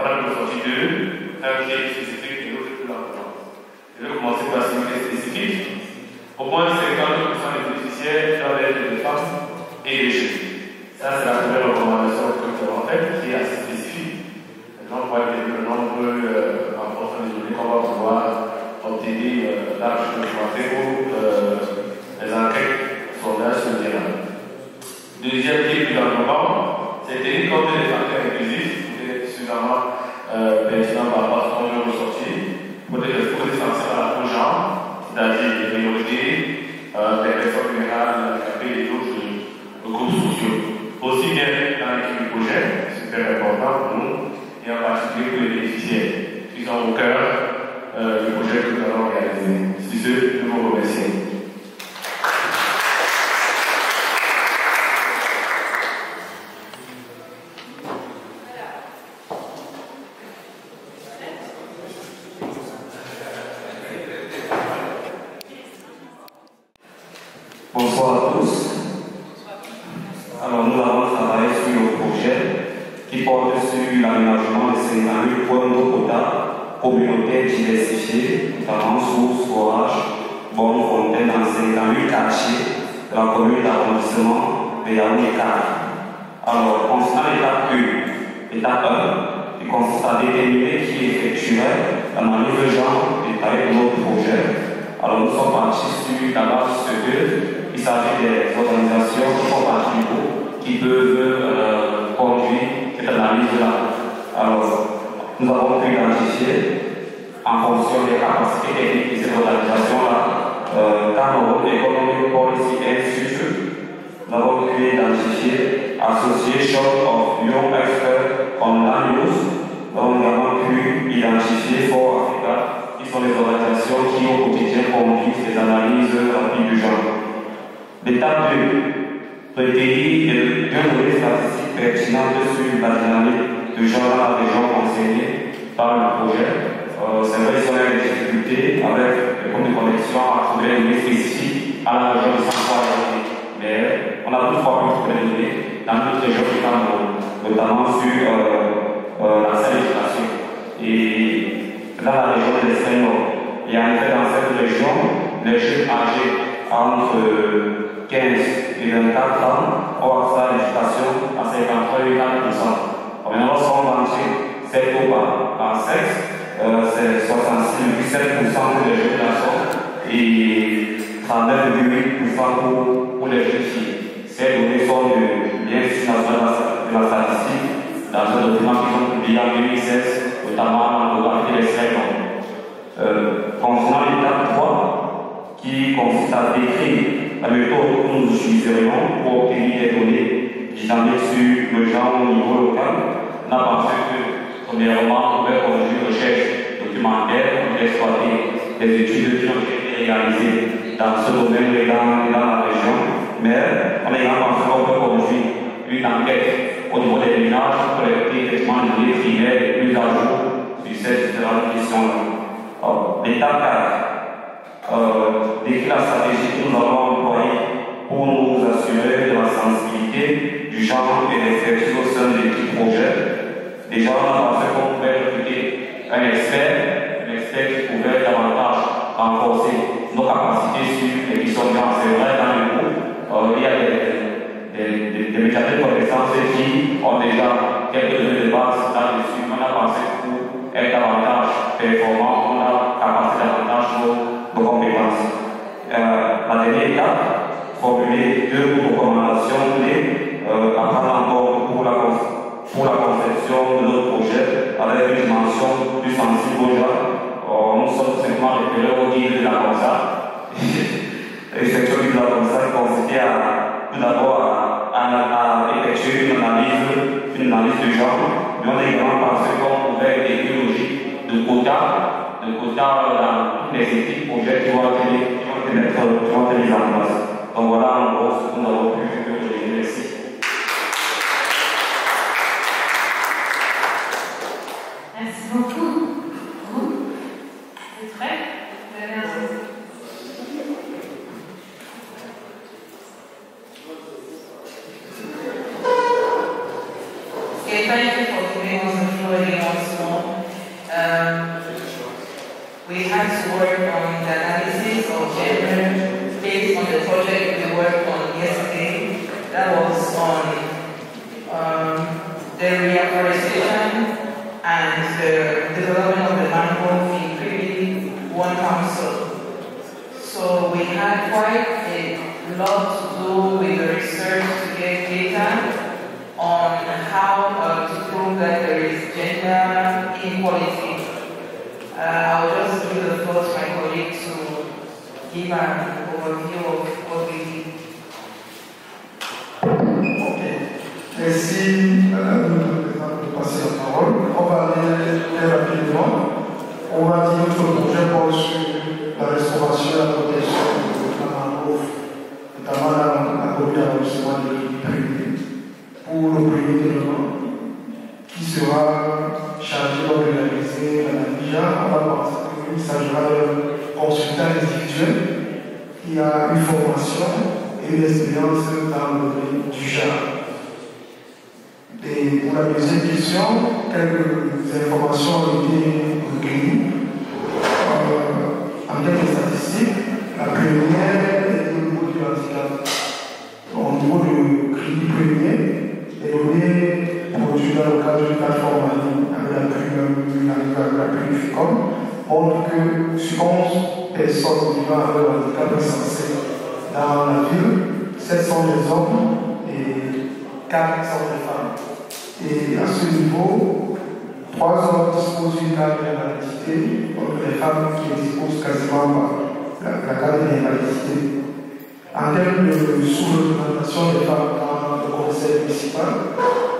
Speaker 7: On a pu Au moins 50% des bénéficiaires doivent être des femmes et des jeunes. Ça, c'est la première recommandation que nous avons faite, qui est assez spécifique. Maintenant, on voit le nombre important de données qu'on va pouvoir obtenir là, je peux commencer pour les enquêtes sondages sur le terrain. Deuxième type d'environnement, c'est tenir compte des facteurs inclusifs, c'est suffisamment pertinent par rapport à ce qu'on vient de ressortir, pour des essentiels aux gens, c'est-à-dire les minorités, les personnes vulnérables, handicapées et d'autres groupes sociaux. Aussi bien dans l'équipe du projet, super important pour nous, et en particulier pour les bénéficiaires qui sont au cœur du projet que nous allons réaliser. C'est ce que nous vous remercions.
Speaker 8: Bonsoir à tous. Alors nous avons travaillé sur le projet qui porte sur l'aménagement de 58 points d'eau potable communautaires diversifiés, notamment sources, forages, bornes, fontaines dans 58 quartiers de la commune d'arrondissement de Yaoundé-Kari. Alors, concernant l'étape 1, l'étape 1, il consiste à déterminer qui effectuerait l'analyse de genre détaillée de notre projet. Alors nous sommes partis sur la base de ce qu'il s'agit des organisations qui font partie du groupe qui peuvent conduire cette analyse-là. Alors, nous avons pu identifier, en fonction des capacités techniques de ces organisations-là, Cameroun Economic Policy Institute, nous avons pu identifier Association of Young Experts on Land Use, nous avons également pu identifier For Africa, qui sont les organisations qui au quotidien conduisent des analyses rapides du genre. L'étape 2, recueillir deux données statistiques pertinentes sur la dynamique de genre dans la région concernée par le projet. C'est vrai qu'il y a des difficultés avec les points de connexion à trouver des données spécifiques à la région de Saint-Paul. Mais on a toutefois pu trouver des données dans d'autres régions du Cameroun, notamment sur la sélection. Et dans la région de l'Espagne, et en effet dans cette région, les jeunes âgés entre 15 et 24 ans ont accès à l'éducation à 53,4%. Maintenant, lorsqu'on range cette taux par sexe, c'est 66,7% pour les jeunes garçons et 39,8% pour les jeunes filles. Ces données sont de l'Institut national de la statistique dans un document qui sont publiés en 2016, notamment en géographie des secteurs. Concernant l'étape 3, qui consiste à décrire la méthode que nous utiliserions pour obtenir des données dynamiques sur le genre au niveau local, on a pensé que, premièrement, on pouvait conduire une recherche documentaire pour exploiter les études qui ont été réalisées dans ce domaine et dans la région, mais on a également pensé qu'on peut conduire une enquête au niveau des ménages pour collecter effectivement les données primaires les plus à jour sur ces différentes questions-là. L'étape 4, décrire la stratégie que nous allons employer pour nous assurer de la sensibilité du genre et des expertises au sein de l'équipe projet. Déjà, on a pensé qu'on pouvait recruter un expert qui pouvait davantage renforcer nos capacités sur les questions de genre. C'est vrai, dans le groupe, il y a des médiateurs de connaissances qui ont déjà quelques données de base là-dessus. On a pensé pour être davantage performant, on a capacité davantage nos compétences. La dernière étape, formuler deux recommandations clés à prendre en compte pour la conception de notre projet avec une dimension plus sensible au genre. Nous sommes simplement référés au guide de la CONSA. Et cette guide de la CONSA consistait tout d'abord à effectuer une analyse de genre, mais on a également pensé qu'on pouvait des biologies de quotas dans les équipes projets qui vont être mis en place. Donc voilà en gros ce que nous avons pu faire. Merci.
Speaker 3: Merci beaucoup. C'est prêt? Vous avez un souci?
Speaker 6: Okay, thank you for giving us the floor once more. We had to work on the analysis of gender council. So we had quite a lot to do with the research to get data on how to prove that there is gender inequality. I'll just give the floor to my colleague to give an overview of what we did.
Speaker 4: Merci, Madame de passer la parole. On va aller très rapidement. On va dire que notre projet porte sur la restauration et la protection de la mangrove, notamment la copie d'enregistrement des crédits privés pour le premier élément qui sera chargé d'organiser la NIJA. On va penser qu'il s'agira d'un consultant individuel qui a une formation et une expérience dans le domaine du genre. Et pour la deuxième question, quelques informations ont été recueillies. En termes de statistiques, la première est au niveau du handicap. Au niveau du crédit premier, les données produites dans le cadre d'une plateforme en ligne avec la plume FICOM montrent que sur 11 personnes vivant avec un handicap recensées dans la ville, 7 sont des hommes et 4 sont des femmes. Et à ce niveau, 3 hommes disposent d'une carte d'invalidité, donc les femmes qui disposent quasiment pas la carte d'invalidité. En termes de sous-représentation des femmes dans le conseil municipal,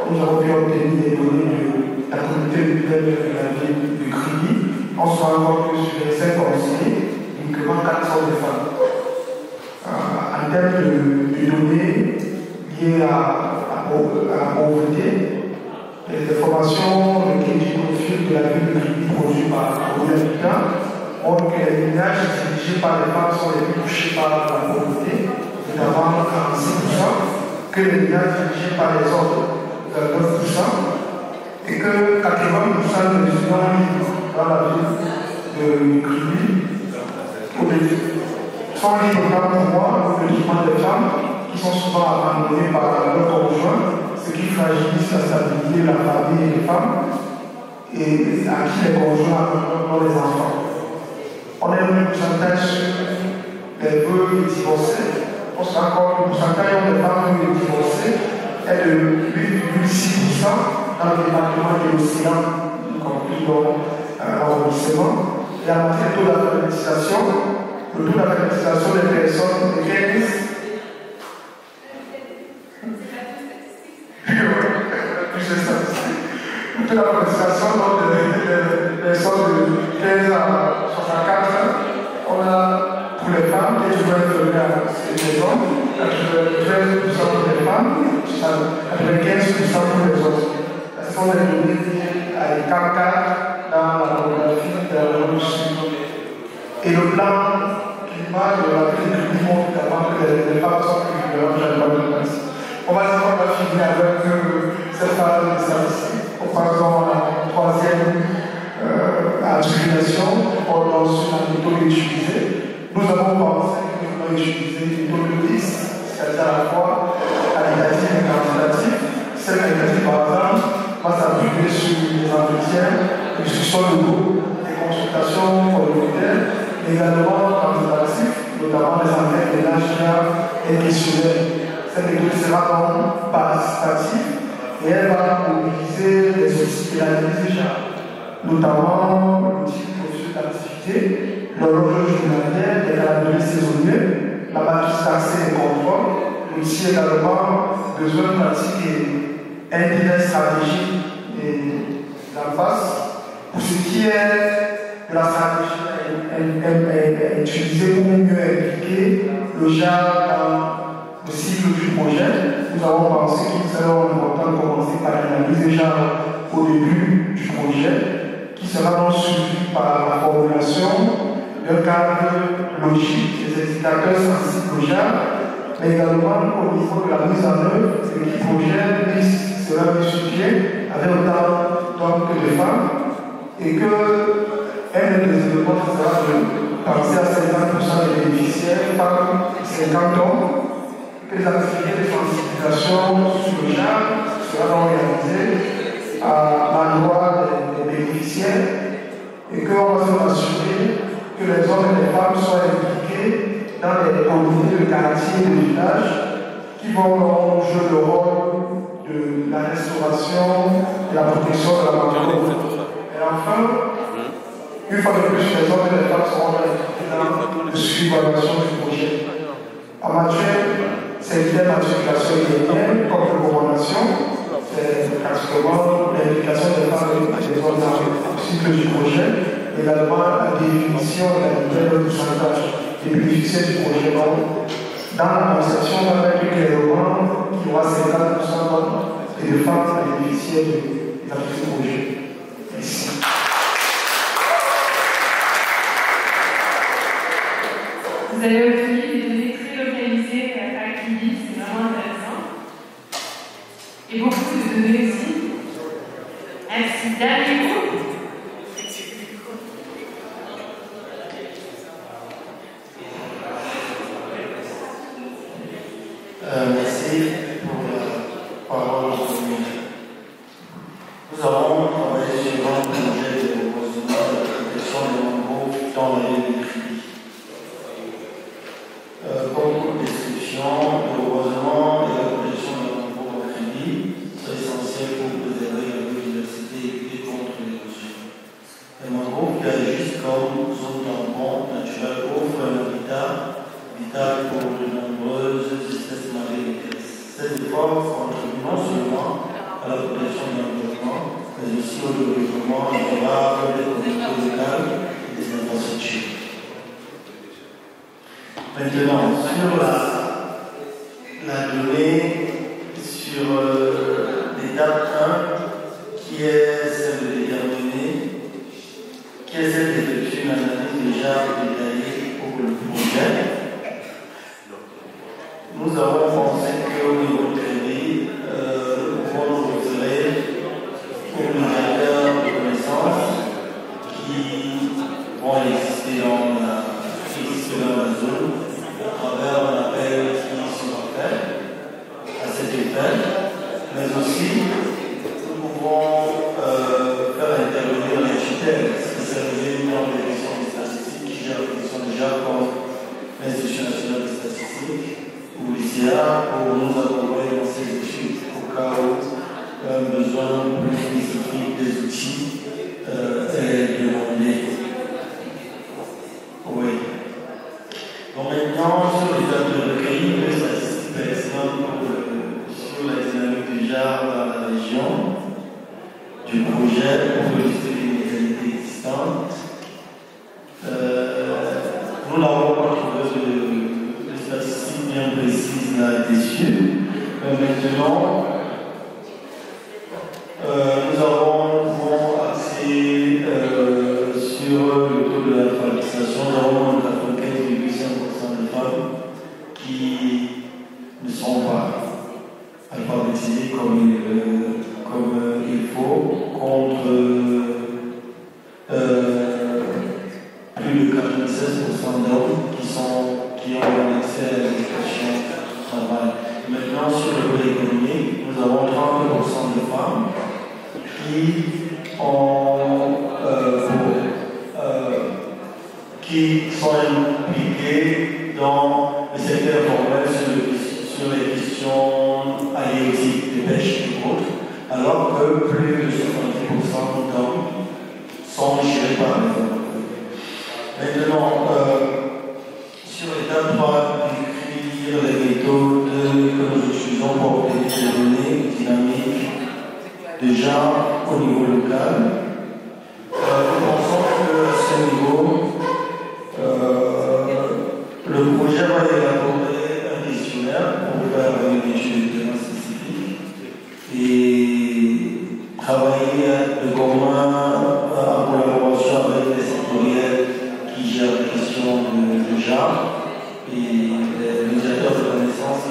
Speaker 4: nous avons pu obtenir des données de la communauté urbaine de la ville du Crédit. On se rend compte que sur les 5 conseillers, uniquement 4 sont des femmes. En termes de données liées à la pauvreté, les informations recueillies du profil de la ville de Crédit produit par le habitant montrent que les ménages dirigés par les femmes sont les plus touchés par la pauvreté, notamment 46%, que les ménages dirigés par les hommes, 29%, et que 80% des étudiants libres dans la ville de Crédit sont libres pour moi au logement des femmes qui sont souvent abandonnées par leur conjoint, ce qui fragilise la stabilité de la famille et des femmes, et à qui les conjoints abandonnent les enfants. On a un pourcentage sur les veuves divorcées. On se rend compte que le pourcentage des femmes divorcées est de 8,6% dans le département de l'Océan, y compris dans l'arrondissement. Et en matière de taux d'alphabétisation, le taux d'alphabétisation des personnes est 15. Toute la conversation des personnes de 15 à 64 ans, on a pour les femmes, qui est toujours inférieur à les hommes, 13% pour les femmes, 95% pour les autres. Ce sont les données liées à l'écart dans la topographie de la révolution. Et le plan climat de la ville de Crédit montre également que les femmes sont plus vulnérables à la place. On va finir avec cette phase de statistiques. Par exemple, la troisième articulation portant sur la méthode utilisée. Nous avons pensé que nous devons utiliser une méthode de liste, c'est-à-dire à la fois qualitative et quantitative. Cette qualitative, par exemple, va s'appuyer sur les entretiens, les discussions de groupe, les consultations communautaires, mais également quantitative, notamment les enquêtes ménagères et questionnaires. Cette méthode sera donc participative et elle va mobiliser les outils qu'elle analyse déjà, notamment l'outil de profil d'activité, l'horloge journalière, les calendriers saisonniers, la matrice d'accès et contrôle, l'outil également besoin pratique et individuelle stratégie de la face. Pour ce qui est de la stratégie, elle est utilisée pour mieux impliquer le genre dans le cycle du projet. Nous avons pensé qu'il serait important de commencer par l'analyse déjà au début du projet, qui sera donc suivi par la formulation d'un cadre logique, des indicateurs sensibles au genre, mais également au niveau de la mise en œuvre, l'équipe projet sera mis sur pied avec autant d'hommes que de femmes, et que un des éléments sera de penser à 50% des bénéficiaires, femmes, 50 hommes, que les activités de sensibilisation sur le genre seront réalisées à l'endroit des bénéficiaires et qu'on va s'assurer que les hommes et les femmes soient impliqués dans les comités de quartier et de village qui vont jouer le rôle de la restauration et la protection de la nature. Et enfin, une fois de plus, les hommes et les femmes seront impliqués dans le suivi du projet. En matière, c'est une thème d'articulation guinéenne comme recommandation. C'est pratiquement l'implication des femmes et des hommes dans le cycle du projet, également la définition et la nouvelle pourcentage des bénéficiaires du projet. Dans la conception, on va mettre clairement qu'il y aura 50% d'hommes et de femmes bénéficiaires de ce projet. Merci.
Speaker 3: Vous avez obtenu des données très localisées à Kibi, c'est vraiment intéressant. Et beaucoup de données aussi. Merci. Dernier mot.
Speaker 2: Merci pour la parole. Nous avons travaillé sur un projet de reboisement et de protection des mangroves dans la ville de Kribi. Comme toute description, le reboisement et la protection des mangroves en Kribi sont essentiels pour préserver la biodiversité et lutter contre l'érosion. Les mangroves qui agissent comme zone tampon naturelle offrent un habitat vital pour de nombreuses espèces marines. Cet effort contribue non seulement à la protection de l'environnement, mais aussi au développement durable des communautés locales et des infrastructures. Maintenant, sur la donnée, sur l'étape 1, qui est celle de déterminer, qui est celle d'effectuer une analyse déjà détaillée pour le projet. Nous avons pensé qu'au niveau de crédit, nous pouvons nous référer aux médiateurs de connaissances qui vont exister dans la zone à travers un appel qui sera fait à cet effet, mais aussi nous pouvons faire intervenir les tutelles spécialisées dans les questions des statistiques qui gèrent les questions déjà comme l'Institution nationale des statistiques ou l'ICA pour nous accompagner dans ces études au cas où un besoin plus spécifique des outils est demandé. Oui. Donc maintenant, sur les dates de recueil, les statistiques pertinentes sur la dynamique du JAR dans la région du projet pour illustrer les inégalités existantes. Nous n'avons pas trouvé de statistiques bien précises là-dessus. Maintenant, nous pouvons axer sur le taux de l'alphabétisation. Nous avons 95,5% de femmes qui ne sont pas alphabétisées comme il faut, contre plus de 96% d'hommes qui ont un accès à l'éducation travail. Maintenant, sur le plan économique, nous avons 30% de femmes qui sont impliquées dans le secteur formel sur les questions halieutiques, de pêche et autres, alors que plus de 70% d'hommes sont gérés par les hommes. Maintenant, sur l'étape 3, décrire les méthodes que nous utilisons pour obtenir des données dynamiques déjà au niveau local. Nous pensons qu'à ce niveau, le projet va élaborer un questionnaire pour faire une étude de terrain spécifique et travailler de commun en collaboration avec les sectoriels qui gèrent les questions de genre et les médiateurs de connaissances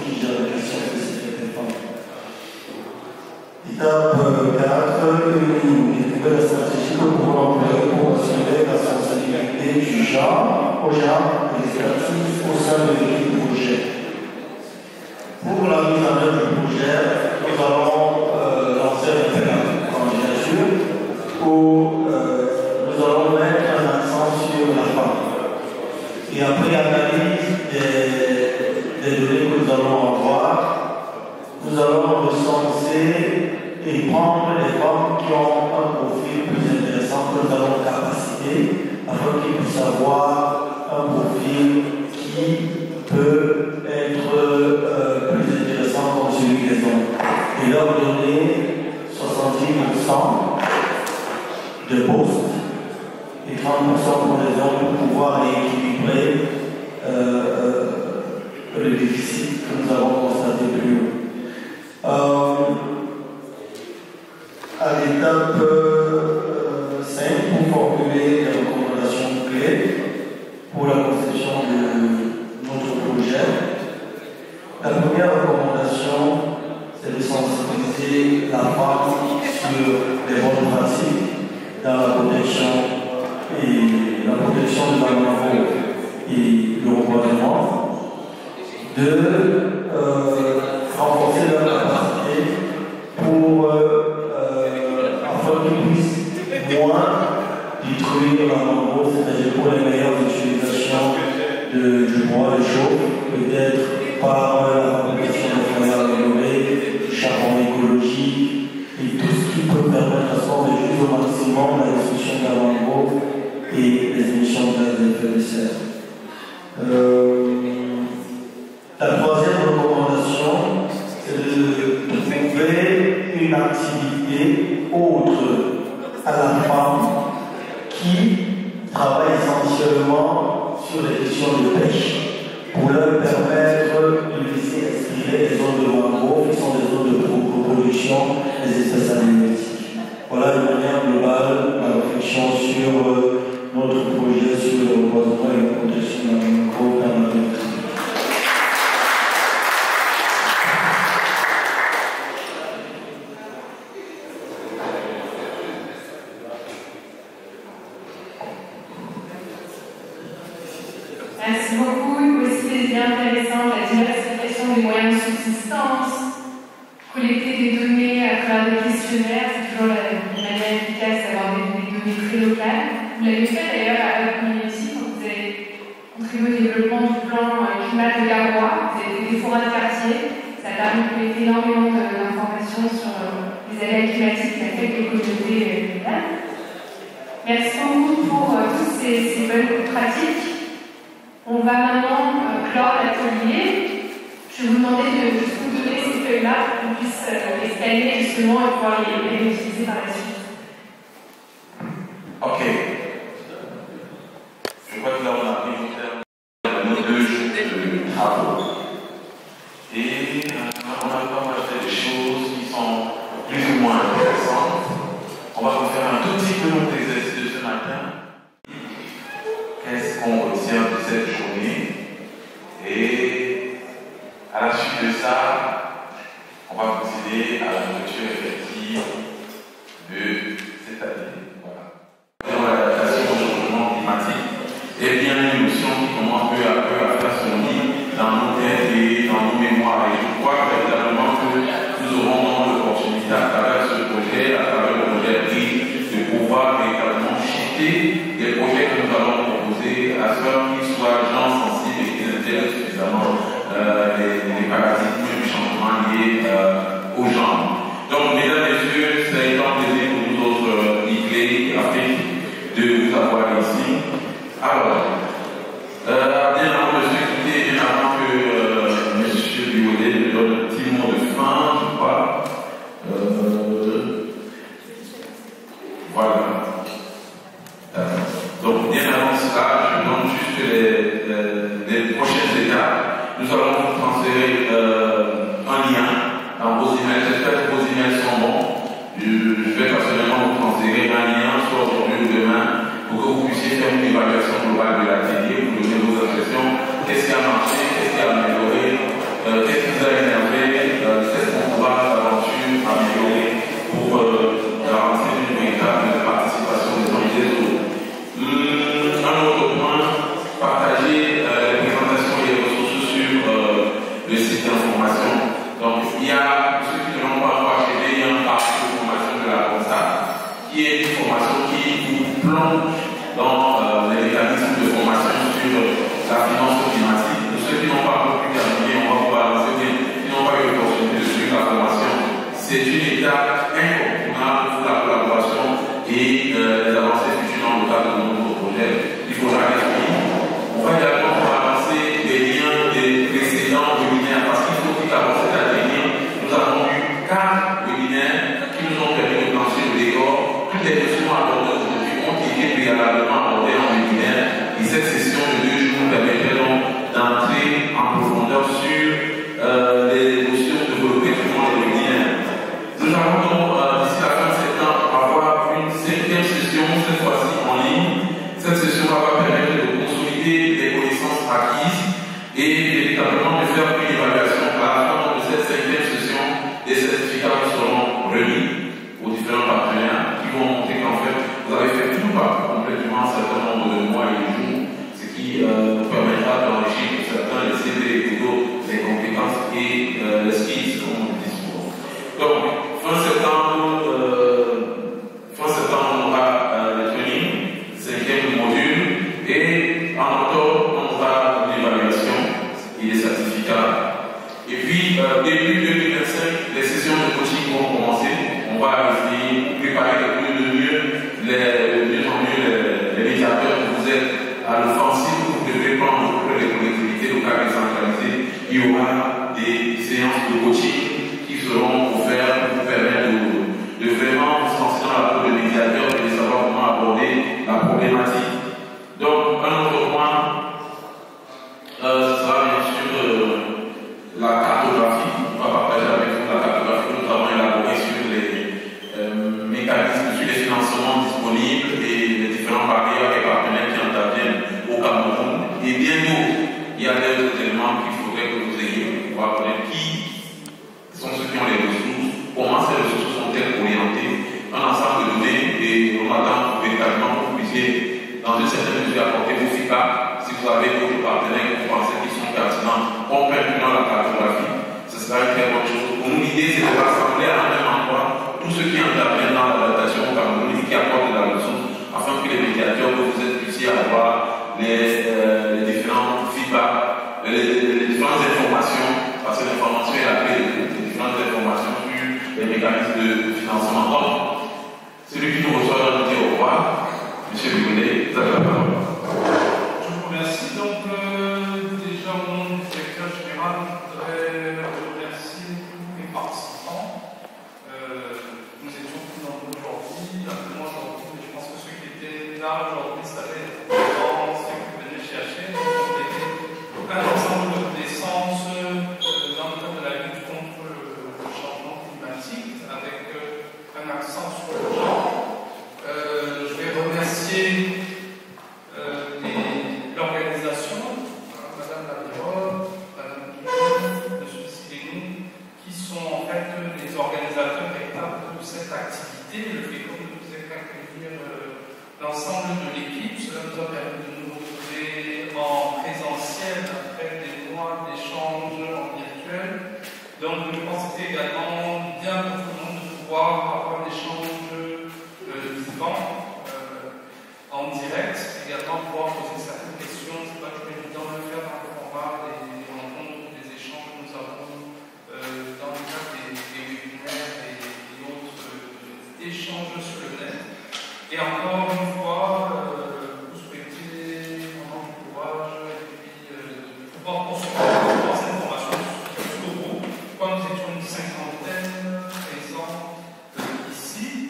Speaker 2: qui gèrent les questions spécifiques des femmes. Étape 4, écrire la stratégie que nous pouvons employer pour assurer la sensibilité du genre au genre et des expertises au sein de l'équipe du projet. Pour la mise en œuvre du projet, nous allons lancer un appel à candidature où nous allons mettre un accent sur la Et après analyse des données que nous allons avoir, nous allons recenser et prendre les femmes qui ont un profil plus intéressant que nous allons capaciter afin qu'ils puissent avoir un profil qui peut être plus intéressant comme celui des hommes. Et leur donner 70% de postes et 30% pour les hommes pour pouvoir équilibrer le déficit que nous avons constaté plus haut. À l'étape 5, pour formuler des recommandations clés pour la conception de notre projet. La première recommandation, c'est de sensibiliser la femme sur les bonnes pratiques dans la protection de l'environnement et le reboisement. De renforcer leur capacité pour afin qu'ils puissent moins détruire la mangrove, c'est-à-dire pour les meilleures utilisations du bois de chauffe, peut-être par la fabrication de foyers améliorés, du charbon écologique et tout ce qui peut permettre à ce moment de réduire au maximum la destruction de la mangrove et les émissions de gaz à effet de serre. La troisième recommandation, c'est de trouver une activité autre à la femme qui travaille essentiellement sur les questions de pêche pour leur permettre de laisser respirer les zones de mangrove qui sont des zones de reproduction des espèces halieutiques. Voilà de manière globale la réflexion sur notre projet sur le reboisement et la protection de la mangrove dans la région.
Speaker 3: Merci beaucoup. Aussi, c'est bien intéressant la diversification des moyens de subsistance, collecter des données à travers des questionnaires, c'est toujours une manière efficace d'avoir des données très locales. Vous l'avez fait d'ailleurs à la communauté quand vous avez contribué au développement du plan climat de Garoua. Vous avez fait des forats de quartier. Ça a permis de collecter énormément d'informations sur les aléas climatiques qui affectent les communautés locales. Merci beaucoup pour toutes ces bonnes pratiques. On va maintenant clore l'atelier. Je vais vous demander de juste vous donner ces feuilles-là pour qu'on puisse les scanner justement et pouvoir les utiliser par la suite.
Speaker 9: Ok. Je crois que là on arrive au terme de nos 2 jours de travaux. Et on a pas mal fait des choses qui sont plus ou moins intéressantes. On va vous faire un tout petit peu notre exercice de ce matin. Qu'est-ce qu'on retient de cette journée? Et à la suite de ça, on va procéder à la lecture effective de cette année. Voilà. Dans l'adaptation au changement climatique, et bien une notion qui commence peu à peu à faire son lit dans nos têtes et dans nos mémoires. Et je crois véritablement que nous aurons l'opportunité à travers ce projet, à travers le projet BRIC, de pouvoir véritablement shifter des projets que nous allons proposer à ceux qui soient gens sensibles et qui intègrent suffisamment les paradigmes du changement liés aux gens. Donc, mesdames et messieurs, c'est un plaisir pour nous autres Yvelé et Afrique de vous avoir ici. Alors, bien avant de s'écouter, bien avant que M. Biolet me donne un petit mot de fin, je crois. Voilà. Donc, bien avant cela, je donne juste les prochaines étapes. Nous allons vous transférer un lien dans vos emails. J'espère que vos emails sont bons. Je vais personnellement vous transférer un lien, soit aujourd'hui ou demain, pour que vous puissiez faire une évaluation globale de l'atelier, vous donner vos impressions. Qu'est-ce qui a marché, qu'est-ce qui a amélioré, qu'est-ce qui vous a énervé, qu'est-ce qu'on pourra d'aventure améliorer pour garantir une véritable participation des uns et des autres. Un autre point, partager les présentations et les ressources sur le site d'information. Donc, il y a, ceux qui ne l'ont pas encore acheté, il y a un parcours de formation de la CONSA, qui est une formation qui vous plonge dans les mécanismes de formation sur la qu'il y a un comportement pour la collaboration et les avancées futures dans le cadre de notre projet. Il faut jamais oublier. On va également avancer les liens des précédents webinaires parce qu'il faut qu'il avance à venir. Nous avons eu 4 webinaires qui nous ont permis de plancher le décor. Toutes les notions abordées aujourd'hui ont été préalablement abordées en webinaire et cette session de 2 jours nous permettrait donc d'entrer en profondeur sur les notions développées durant les webinaires. Nous allons donc d'ici la fin de septembre avoir une 5e session, cette fois-ci en ligne. Cette session va permettre de consolider les connaissances acquises et véritablement de faire une évaluation à la fin de cette 5e session des certificats qui seront remis aux différents partenaires qui vont montrer qu'en fait vous avez fait tout pas complètement un certain nombre de mois et de jours, ce qui vous permettra d'enrichir pour certains les CV, les vidéos, les compétences et les skills comme on dit souvent. Donc, fin septembre, on aura le training, 5e module, et en octobre, on aura l'évaluation et les certificats. Et puis, début 2025, les sessions de coaching vont commencer. On va essayer de préparer de mieux en mieux les médiateurs que vous êtes à l'offensive. Vous devez prendre auprès des collectivités locales décentralisées. Il y aura des séances de coaching qui seront offertes pour vous permettre de vraiment vous sentir dans la peau de médiateur et de savoir comment aborder la problématique. Donc, un autre point, ce sera bien sûr la cartographie. On va partager avec vous la cartographie que nous avons élaborée sur les mécanismes, sur les financements disponibles et les différents barrières et partenaires qui interviennent au Cameroun. Et bien d'autres, il y a d'autres éléments qu'il faudrait que vous ayez pour pouvoir connaître qui sont ceux qui ont les ressources, comment ces ressources sont-elles orientées, un ensemble de données, et on attend véritablement que vous puissiez, dans une certaine mesure, apporter vos feedbacks. Si vous avez d'autres partenaires que vous pensez qui sont pertinents, complètement la cartographie, ce sera une très bonne chose. Pour nous, l'idée, c'est de rassembler à un même endroit tous ceux qui interviennent dans l'adaptation au Cameroun et qui apportent de la ressource, afin que les médiateurs que vous êtes puissiez avoir les différents feedbacks, les différentes informations, parce que l'information est la clé de tout, les différentes informations sur les mécanismes de financement. Donc, celui qui nous reçoit va nous dire au revoir. Monsieur Bigonet, vous avez la parole.
Speaker 10: Je vous remercie. Donc, déjà au nom du directeur général, je voudrais remercier tous les participants. Nous étions plus nombreux aujourd'hui, un peu moins aujourd'hui, mais je pense que ceux qui étaient là aujourd'hui savaient être contents, ceux qui venaient chercher. Nous avons été un ensemble de connaissances dans le cadre de la lutte contre le changement climatique, avec un accent sur le genre. Je vais remercier l'organisation, Madame Labirol, Madame Guillaume, M. Silénou, qui sont en fait les organisateurs véritables de cette activité. Le fait que nous puissions accueillir l'ensemble de l'équipe, cela nous a permis de nous retrouver en présentiel après des mois d'échanges en virtuel. Donc je pense que c'était également bien pour tout le monde de pouvoir avoir un échange vivant en direct, également pouvoir poser certaines questions. C'est pas toujours évident de le faire dans le format des rencontres, des échanges que nous avons dans le cadre des webinaires et autres échanges sur le net. Et encore une fois, vous souhaitez vraiment du courage et puis de pouvoir poursuivre cette formation jusqu'au bout. Comme nous étions une cinquantaine présents ici,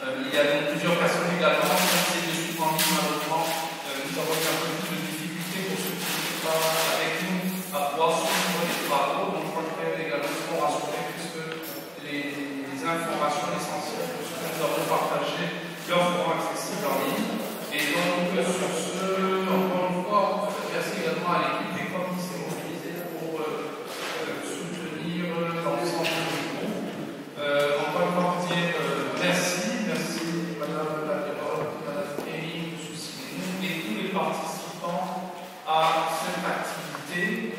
Speaker 10: il y a donc plusieurs personnes également qui ont essayé de suivre en ligne. Malheureusement, nous avons eu un peu plus de difficultés pour ceux qui n'étaient pas avec nous à pouvoir suivre les travaux. Donc, je crois que également seront rassurés puisque les informations essentielles que nous avons partagées leur seront accessibles en ligne. Et donc, sur ce, encore une fois, merci également à l'équipe des femmes qui s'est mobilisée pour soutenir l'ensemble du groupe. Encore une fois, dire merci Madame Labirol, Madame Émilie Soussinou et tous les participants à cette activité